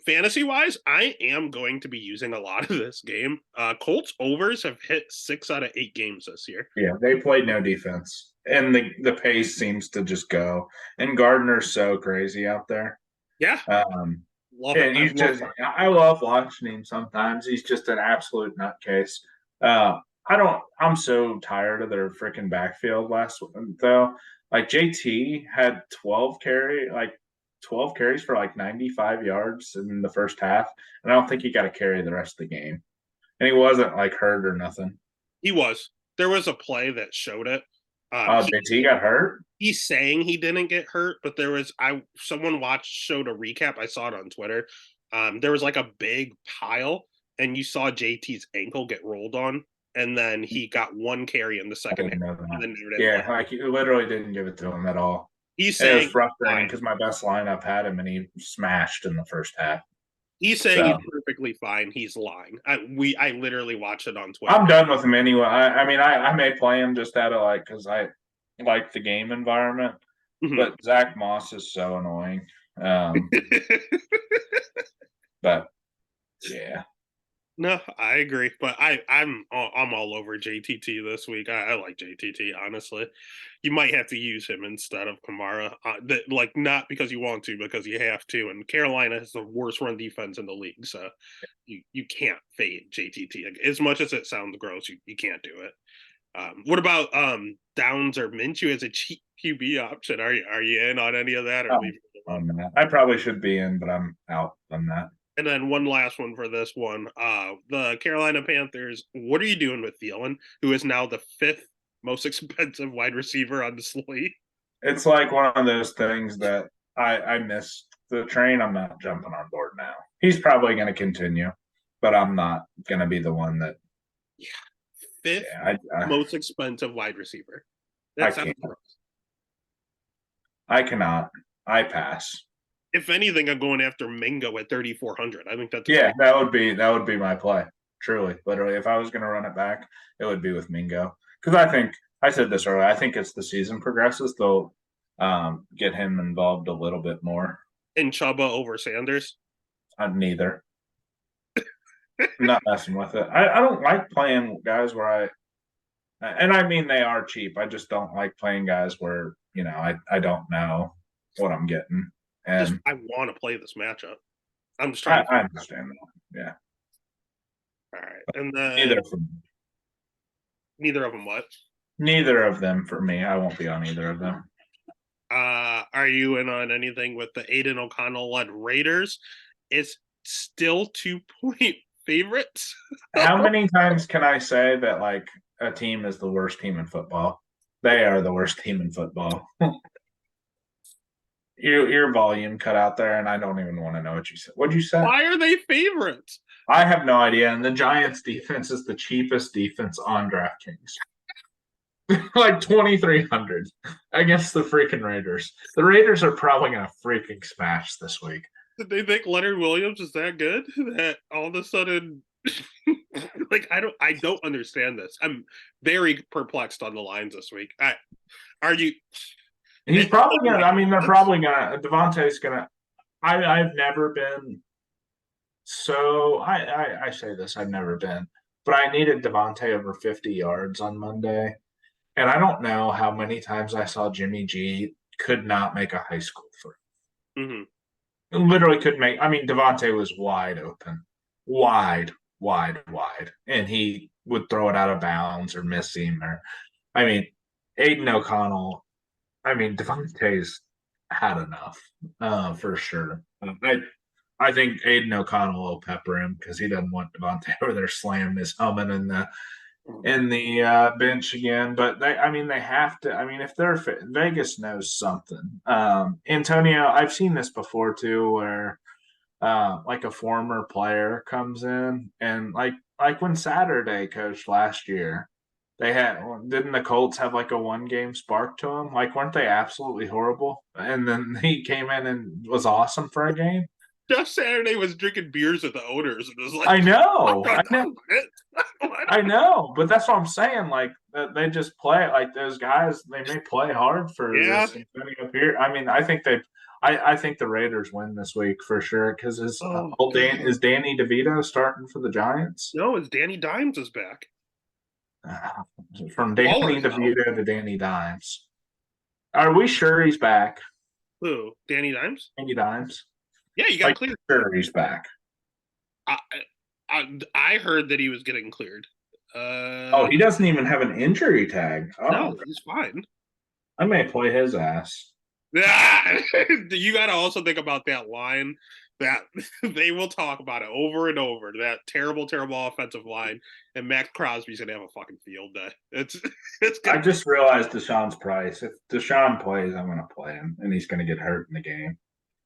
Fantasy wise, I am going to be using a lot of this game. Colts overs have hit 6 out of 8 games this year. Yeah, they played no defense, and the pace seems to just go. And Gardner's so crazy out there. Yeah, Um, love it. and he's just, I love watching him sometimes. He's just an absolute nutcase. I'm so tired of their freaking backfield last week, though. Like JT had 12 carries for like 95 yards in the first half. And I don't think he got to carry the rest of the game. And he wasn't like hurt or nothing. He was. There was a play that showed it. JT got hurt? He's saying he didn't get hurt, but there was someone showed a recap. I saw it on Twitter. There was like a big pile, and you saw JT's ankle get rolled on, and then he got one carry in the second half. Yeah, like he literally didn't give it to him at all. He's saying it was frustrating because my best lineup had him, and he smashed in the first half. He's saying he's perfectly fine. He's lying. I literally watched it on Twitter. I'm done with him anyway. I may play him just out of like because I like the game environment, but Zach Moss is so annoying. But yeah. No, I agree, but I'm all over JTT this week. I like JTT honestly. You might have to use him instead of Kamara, like not because you want to, because you have to. And Carolina has the worst run defense in the league, so you can't fade JTT. As much as it sounds gross, you can't do it. What about Downs or Minshew as a cheap QB option? Are you in on any of that? Or on that? I probably should be in, but I'm out on that. And then one last one for this one. The Carolina Panthers, what are you doing with Thielen, who is now the 5th most expensive wide receiver on the slate? It's like one of those things that I missed the train. I'm not jumping on board now. He's probably going to continue, but I'm not going to be the one that. Yeah. 5th most expensive wide receiver. That's I cannot. I pass. If anything, I'm going after Mingo at 3,400. I think that's that would be my play. Truly, literally, if I was going to run it back, it would be with Mingo because I think I said this earlier. I think as the season progresses, they'll get him involved a little bit more. And Chuba over Sanders? Neither. I'm not messing with it. I don't like playing guys where and I mean they are cheap. I just don't like playing guys where I don't know what I'm getting. And I want to play this matchup. I'm just trying. I understand that. Yeah. All right, and then neither of them. What? Neither of them for me. I won't be on either of them. Are you in on anything with the Aiden O'Connell led Raiders? It's still 2-point favorites. How many times can I say that like a team is the worst team in football? They are the worst team in football. Your volume cut out there, and I don't even want to know what you said. What'd you say? Why are they favorites? I have no idea. And the Giants' defense is the cheapest defense on DraftKings. Like 2,300 against the freaking Raiders. The Raiders are probably going to freaking smash this week. Did they think Leonard Williams is that good that all of a sudden like I don't understand this. I'm very perplexed on the lines this week. Are you He's probably gonna. I mean, they're probably gonna. Devontae's gonna. I've never been. So I say this. I've never been, but I needed Devontae over 50 yards on Monday, and I don't know how many times I saw Jimmy G could not make a high school three. Mm-hmm. Literally couldn't make. I mean, Devontae was wide open, wide, and he would throw it out of bounds or miss him. Or, I mean, Aiden O'Connell. I mean, Devontae's had enough for sure. I think Aiden O'Connell will pepper him because he doesn't want Devontae over there slamming his helmet in the bench again. But they have to. I mean, if they're Vegas knows something. Antonio, I've seen this before too, where like a former player comes in and like when Saturday coached last year. Didn't the Colts have like a 1-game spark to them? Like, weren't they absolutely horrible? And then he came in and was awesome for a game. Jeff Saturday was drinking beers with the owners and was like, I know, I'm I not know, done with it. I know, but that's what I'm saying. Like they just play like those guys. They may play hard for Yeah. this thing up here. I mean, I think they. I think the Raiders win this week for sure because Oh, is Danny DeVito starting for the Giants? no, it's Danny Dimes is back. Uh, from Danny Waller's out. DeVito to Danny Dimes. Are we sure he's back? Who? Danny Dimes? Danny Dimes. Yeah, you got Like cleared. sure he's back. I, I heard that he was getting cleared. Oh, he doesn't even have an injury tag. No, Oh, he's fine. I may play his ass. You got to also think about that line that they will talk about it over and over. That terrible, terrible offensive line, and Max Crosby's gonna have a fucking field day. It's. I just realized Deshaun's price. If Deshaun plays, I'm going to play him, and he's going to get hurt in the game.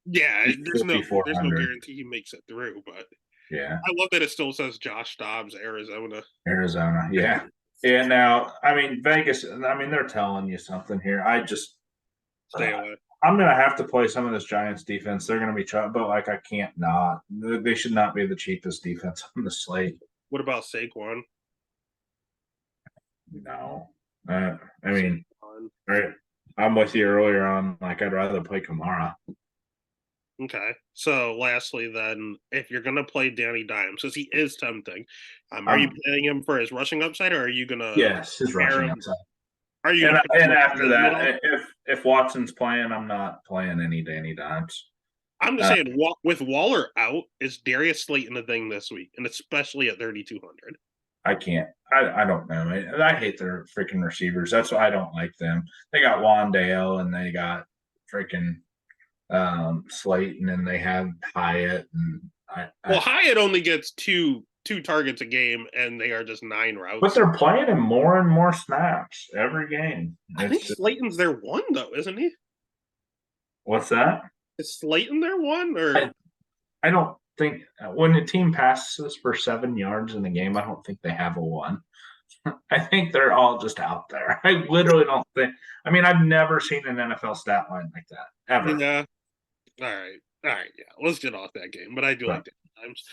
Yeah, He's there's no 5,400. guarantee he makes it through, but Yeah, I love that it still says Josh Dobbs, Arizona. Arizona. Yeah, yeah. Now, I mean Vegas. I mean they're telling you something here. I just Stay away. I'm going to have to play some of this Giants defense. They're going to be trying, but like I can't not. They should not be the cheapest defense on the slate. What about Saquon? No, I mean, right. I'm with you earlier on. Like I'd rather play Kamara. Okay. So, lastly, then, if you're gonna play Danny Dimes, because he is tempting, are you playing him for his rushing upside, or are you gonna? Yes, his rushing upside. Are you? And after that, if Watson's playing, I'm not playing any Danny Dimes. I'm just saying, with Waller out, is Darius Slayton a thing this week, and especially at 3,200? I can't. I don't know. I hate their freaking receivers. That's why I don't like them. They got Wandale and they got freaking Slayton and they have Hyatt and well, Hyatt only gets two targets a game, and they are just 9 routes. But they're playing him more and more snaps every game. I think Slayton's their one, though, isn't he? What's that? Is Slayton their one, or I don't think when a team passes for 7 yards in the game, I don't think they have a one. I think they're all just out there. I literally don't think. I mean, I've never seen an NFL stat line like that ever. Yeah. All right. Yeah. Let's get off that game, but I do like that times.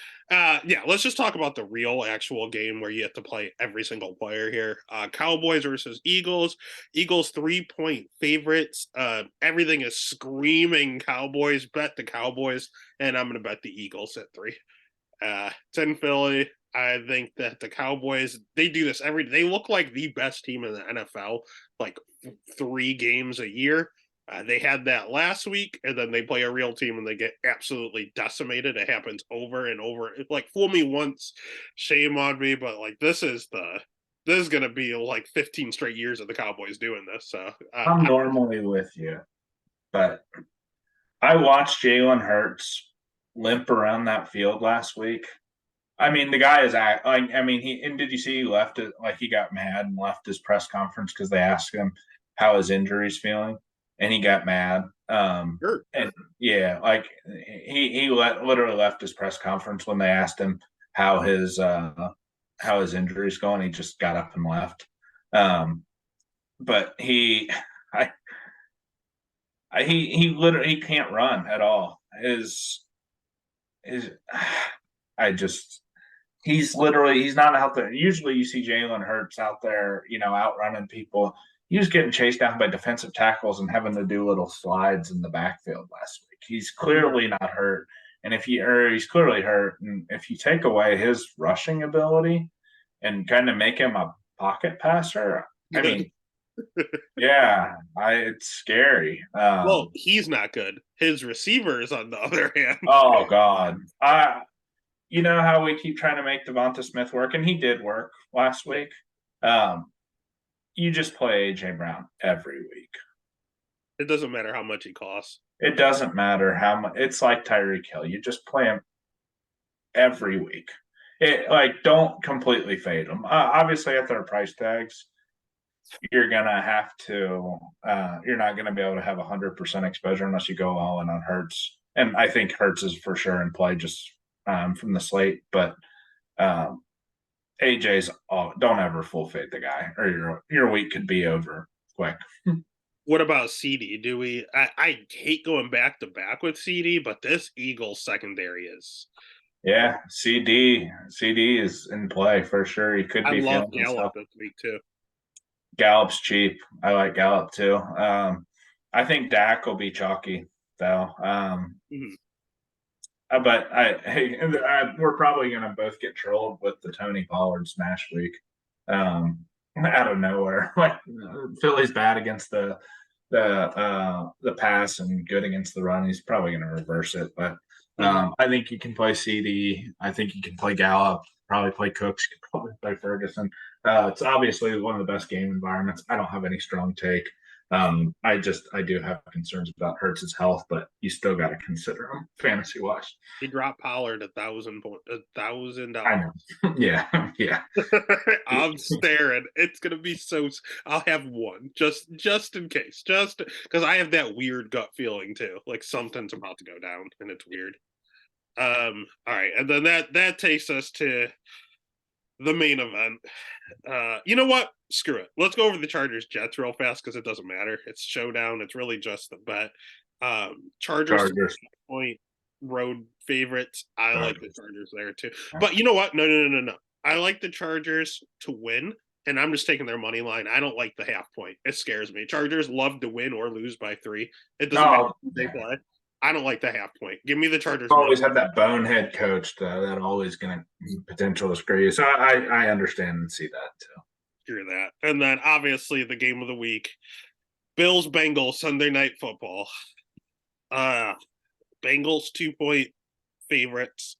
Yeah. Let's just talk about the real, actual game where you have to play every single player here. Cowboys versus Eagles. Eagles 3-point favorites. Everything is screaming Cowboys. Bet the Cowboys, and I'm going to bet the Eagles at 3. It's in Philly. I think that the Cowboys, they do this they look like the best team in the NFL, like 3 games a year. They had that last week, and then they play a real team and they get absolutely decimated. It happens over and over. It's like, fool me once, shame on me. But like, this is going to be like 15 straight years of the Cowboys doing this. So I'm normally with you, but I watched Jalen Hurts limp around that field last week. I mean, the guy is I mean, did you see he left it? Like he got mad and left his press conference because they asked him how his injury's feeling, and he got mad. Sure. And yeah, like he literally left his press conference when they asked him how his injury's going. He just got up and left. But he literally can't run at all. He's not out there. Usually you see Jalen Hurts out there, outrunning people. He was getting chased down by defensive tackles and having to do little slides in the backfield last week. He's clearly not hurt. And he's clearly hurt. And if you take away his rushing ability and kind of make him a pocket passer, I mean, yeah, it's scary. Well, he's not good. His receivers, on the other hand. Oh, God. You know how we keep trying to make Devonta Smith work, and he did work last week. You just play AJ Brown every week. It doesn't matter how much he costs. It doesn't matter how much. It's like Tyreek Hill. You just play him every week. Don't completely fade them. Obviously, at their price tags, you're gonna have to. You're not gonna be able to have 100% exposure unless you go all in on Hurts. And I think Hurts is for sure in play just from the slate, but AJ's don't ever full fade the guy, or your week could be over quick. What about CD? Do we? I hate going back to back with CD, but this Eagles secondary is. Yeah, CD is in play for sure. He could I be love feeling Gallup himself. this week too. Gallup's cheap. I like Gallup too. I think Dak will be chalky though. Mhm. But we're probably going to both get trolled with the Tony Pollard smash week out of nowhere. Like Philly's bad against the pass and good against the run. He's probably going to reverse it, but Mhm. I think you can play CD. I think you can play Gallup. Probably play Cooks. You can probably play Ferguson. It's obviously one of the best game environments. I don't have any strong take. I do have concerns about Hurts' health, but you still got to consider him fantasy wise. He dropped Pollard $1,000. I know. Yeah, yeah. I'm staring. It's gonna be so. I'll have one just in case, just because I have that weird gut feeling too, like something's about to go down, and it's weird. All right, and then that takes us to the main event. You know what? Screw it. Let's go over the Chargers Jets real fast because it doesn't matter. It's showdown. It's really just the bet. Chargers Chargers. point road favorites. I like the Chargers. Chargers there too. But you know what? No. I like the Chargers to win, and I'm just taking their money line. I don't like the half point. It scares me. Chargers love to win or lose by 3. It doesn't matter Oh, who they play. I don't like the half point. Give me the Chargers money. always have that bonehead coach that always going to potential to screw you. So I understand and see that too. Hear that. And then obviously the game of the week. Bills Bengals Sunday night football. Uh Bengals 2-point favorites.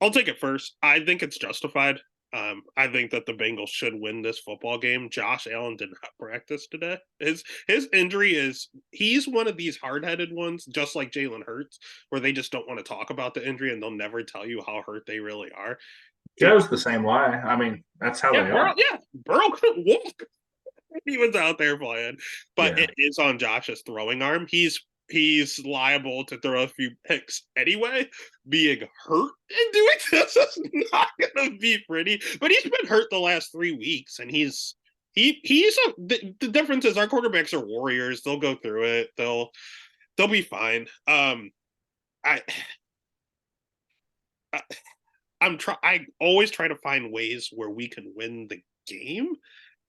I'll take it first. I think it's justified. I think that the Bengals should win this football game. Josh Allen did not practice today. His injury is he's one of these hard headed ones, just like Jalen Hurts, where they just don't want to talk about the injury and they'll never tell you how hurt they really are. Joe's the same way. I mean, that's how they are. Burrow couldn't walk. He was out there playing, but Yeah. it is on Josh's throwing arm. He's liable to throw a few picks anyway. Being hurt and doing this is not going to be pretty. But he's been hurt the last 3 weeks, and the difference is our quarterbacks are warriors. They'll go through it. They'll be fine. I. I always try to find ways where we can win the game.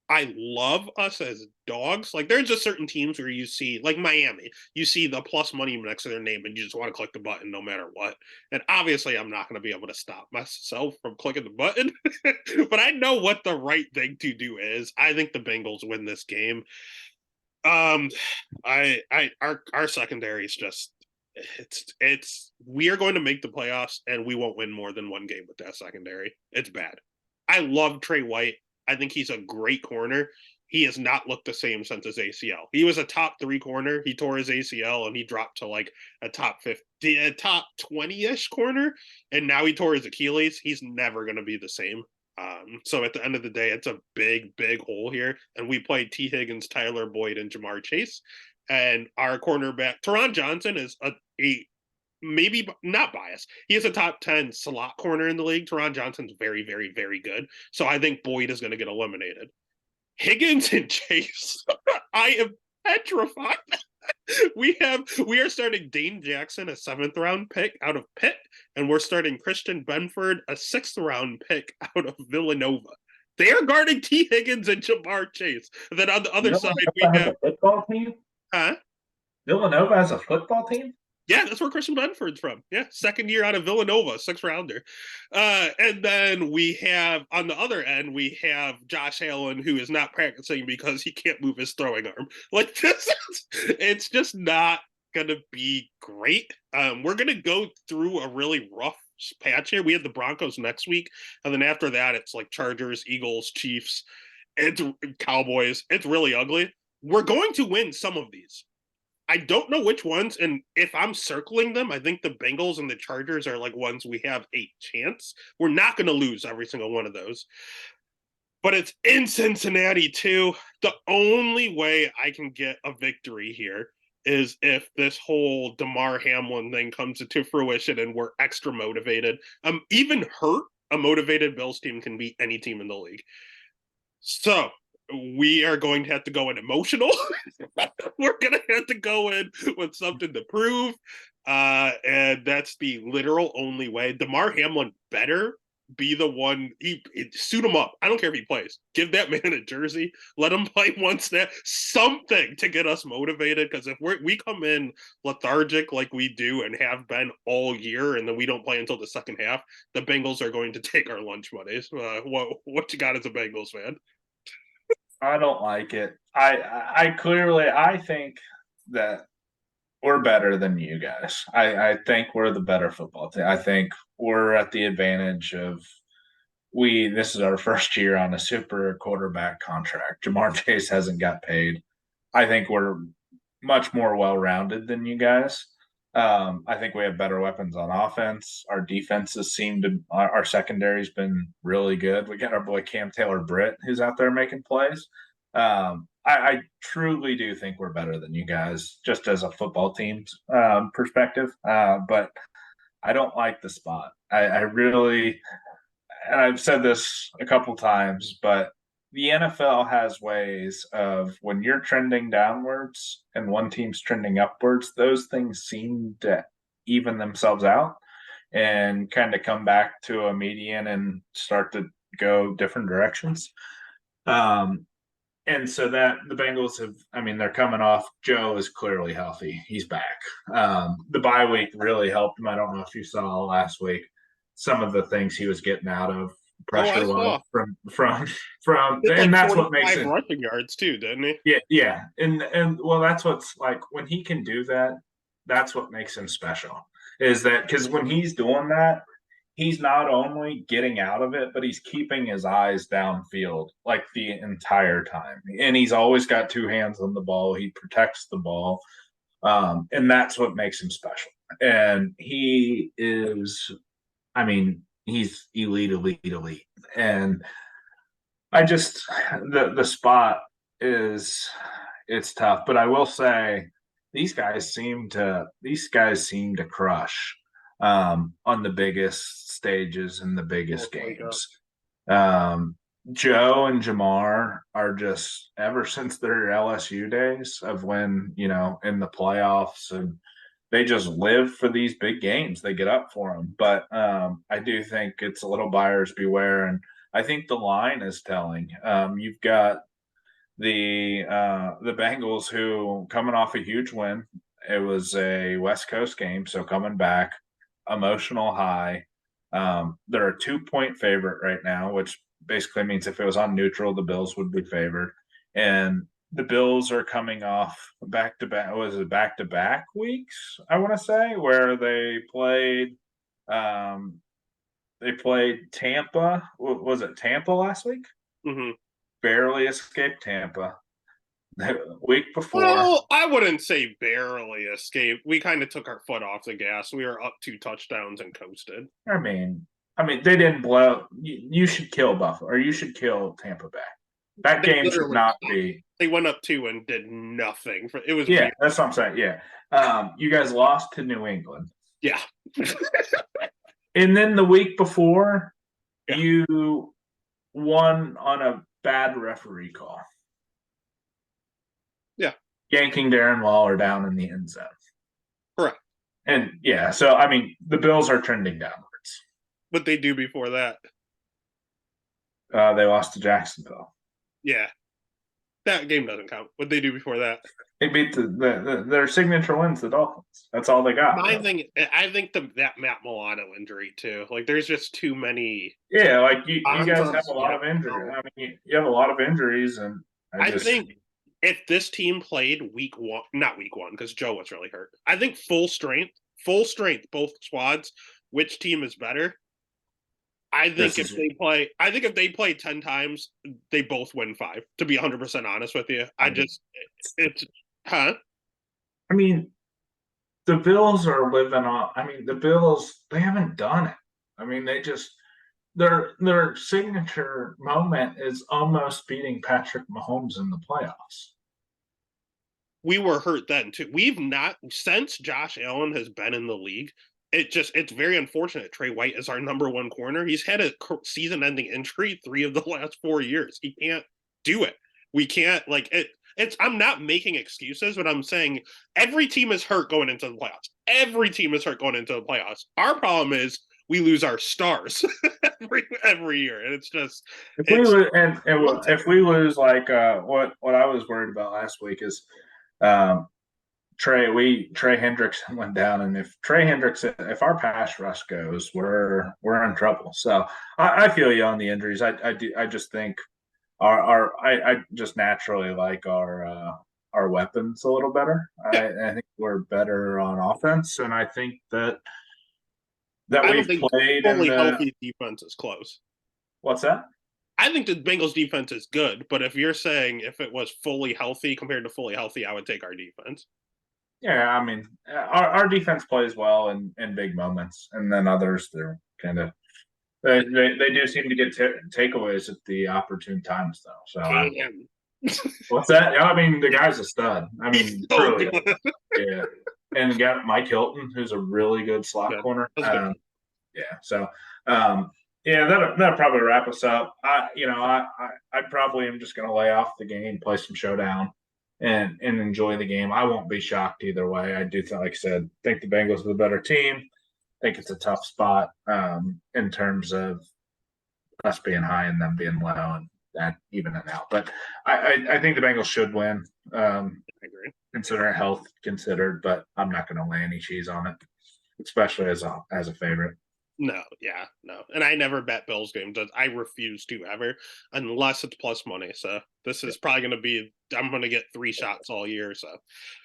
I love us as dogs. Like there's just certain teams where you see, like Miami, you see the plus money next to their name and you just want to click the button no matter what. And obviously I'm not going to be able to stop myself from clicking the button, but I know what the right thing to do is. I think the Bengals win this game. Our secondary is just we are going to make the playoffs and we won't win more than one game with that secondary. It's bad. I love Trey White. I think he's a great corner. He has not looked the same since his ACL. He was a top 3 corner. He tore his ACL and he dropped to like a top 50, a top 20-ish corner. And now he tore his Achilles. He's never going to be the same. So at the end of the day, it's a big hole here. And we played T. Higgins, Tyler Boyd, and Jamar Chase. And our cornerback, Teron Johnson, is a maybe not biased. He is a top 10 slot corner in the league. Teron Johnson's very good. So I think Boyd is going to get eliminated. Higgins and Chase, I am petrified. We are starting Dane Jackson, a 7th round pick out of Pitt, and we're starting Christian Benford, a 6th round pick out of Villanova. They are guarding T. Higgins and Jamar Chase. And then on the other side, we have a football team. Huh? Villanova has a football team. Yeah, that's where Christian Benford's from. Yeah, 2nd year out of Villanova, 6th rounder. And then we have, on the other end, we have Josh Allen, who is not practicing because he can't move his throwing arm. Like, it's just not going to be great. We're going to go through a really rough patch here. We have the Broncos next week. And then after that, it's like Chargers, Eagles, Chiefs, it's Cowboys. It's really ugly. We're going to win some of these. I don't know which ones, and if I'm circling them, I think the Bengals and the Chargers are like ones we have a chance. We're not going to lose every single one of those. But it's in Cincinnati, too. The only way I can get a victory here is if this whole Damar Hamlin thing comes into fruition and we're extra motivated. Even hurt, a motivated Bills team can beat any team in the league. So we are going to have to go in emotional. We're going to have to go in with something to prove. And that's the literal only way. DeMar Hamlin better be the one. Suit him up. I don't care if he plays. Give that man a jersey. Let him play one snap. Something to get us motivated. Because if we come in lethargic like we do and have been all year, and then we don't play until the second half, the Bengals are going to take our lunch money. What you got as a Bengals fan? I don't like it. I think that we're better than you guys. I think we're the better football team. I think we're at the advantage of this is our first year on a super quarterback contract. Jamar Chase hasn't got paid. I think we're much more well rounded than you guys. I think we have better weapons on offense. Our defenses our secondary's been really good. We got our boy Cam Taylor-Britt who's out there making plays. I truly do think we're better than you guys, just as a football team's perspective. But I don't like the spot. I really, and I've said this a couple times, but the NFL has ways of when you're trending downwards and one team's trending upwards, those things seem to even themselves out and kind of come back to a median and start to go different directions. And so that the Bengals they're coming off. Joe is clearly healthy. He's back. The bye week really helped him. I don't know if you saw last week some of the things he was getting out of pressure from and that's what makes it rushing yards too, didn't he? Yeah. And well, that's what's like when he can do that, that's what makes him special. Is that because when he's doing that, he's not only getting out of it, but he's keeping his eyes downfield like the entire time. And he's always got two hands on the ball. He protects the ball. And that's what makes him special. And he is, he's elite. And I just, the spot it's tough. But I will say these guys seem to crush on the biggest stages and the biggest games. Joe and Jamar are just ever since their LSU days of when, in the playoffs, and they just live for these big games. They get up for them. But I do think it's a little buyers beware. And I think the line is telling. You've got the Bengals who coming off a huge win. It was a West Coast game, so coming back, emotional high. They're a 2-point favorite right now, which basically means if it was on neutral, the Bills would be favored. And the Bills are coming off back-to-back. Was it back-to-back weeks? I want to say where they played. They played Tampa. Was it Tampa last week? Mm-hmm. Barely escaped Tampa. The week before. Well, I wouldn't say barely escaped. We kind of took our foot off the gas. We were up 2 touchdowns and coasted. I mean, they didn't blow. You should kill Buffalo, or you should kill Tampa Bay. That game should not be. They went up 2 and did nothing. It was weird. That's what I'm saying. Yeah, you guys lost to New England. Yeah, and then the week before, you won on a bad referee call. Yeah, yanking Darren Waller down in the end zone. Correct. And so the Bills are trending downwards. What they do before that? They lost to Jacksonville. Yeah, that game doesn't count. What they do before that? They beat their signature wins, the Dolphins. That's all they got. I think that Matt Milano injury too. Like, there's just too many. Yeah, like you guys have a lot of injuries. You have a lot of injuries, and I think if this team played not week one, because Joe was really hurt. I think full strength, both squads. Which team is better? I think if they play 10 times, they both win 5. To be 100% honest with you, the Bills are living on. The Bills, they haven't done it. They just their signature moment is almost beating Patrick Mahomes in the playoffs. We were hurt then too. We've not, since Josh Allen has been in the league. It's very unfortunate. Trey White is our number 1 corner. He's had a season-ending injury 3 of the last 4 years. He can't do it. We can't like it. It's I'm not making excuses, but I'm saying every team is hurt going into the playoffs. Every team is hurt going into the playoffs. Our problem is we lose our stars every year, and it's just If we it's lose, if we lose, like what I was worried about last week is um, Trey Hendrickson went down, and if our pass rush goes, we're in trouble. So I feel you on the injuries. I just think I just naturally like our weapons a little better. yeah. I think we're better on offense, and I think that I don't we've think played in fully the healthy defense is close. what's that? I think the Bengals defense is good, but if you're saying if it was fully healthy compared to fully healthy, I would take our defense. Yeah, I mean, our defense plays well in big moments, and then others they're kind of they do seem to get takeaways at the opportune times though. So Damn. what's that? Yeah, I mean, the guy's a stud. I He's mean, so truly, good. yeah. And got Mike Hilton, who's a really good slot Good. corner. That's good. Yeah, so yeah, that'll probably wrap us up. I probably am just going to lay off the game, play some showdown, and enjoy the game. I won't be shocked either way. I do think, like I said, think the Bengals are the better team. I think it's a tough spot in terms of us being high and them being low, and that even it out. But I think the Bengals should win, I agree. considering health considered. But I'm not going to lay any cheese on it, especially as a favorite. No, yeah, no. And I never bet Bills games. I refuse to ever, unless it's plus money. So this is probably going to be, I'm going to get 3 shots all year. So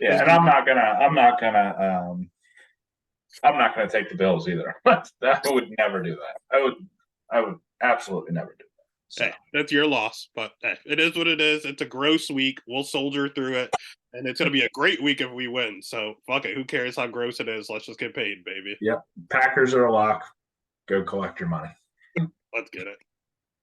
yeah, and I'm not gonna take the Bills either. I would never do that. I would absolutely never do that. So. Hey, that's your loss, but hey, it is what it is. It's a gross week. We'll soldier through it, and it's going to be a great week if we win. So fuck it. Who cares how gross it is? Let's just get paid, baby. Yep. Packers are a lock. Go collect your money. Let's get it.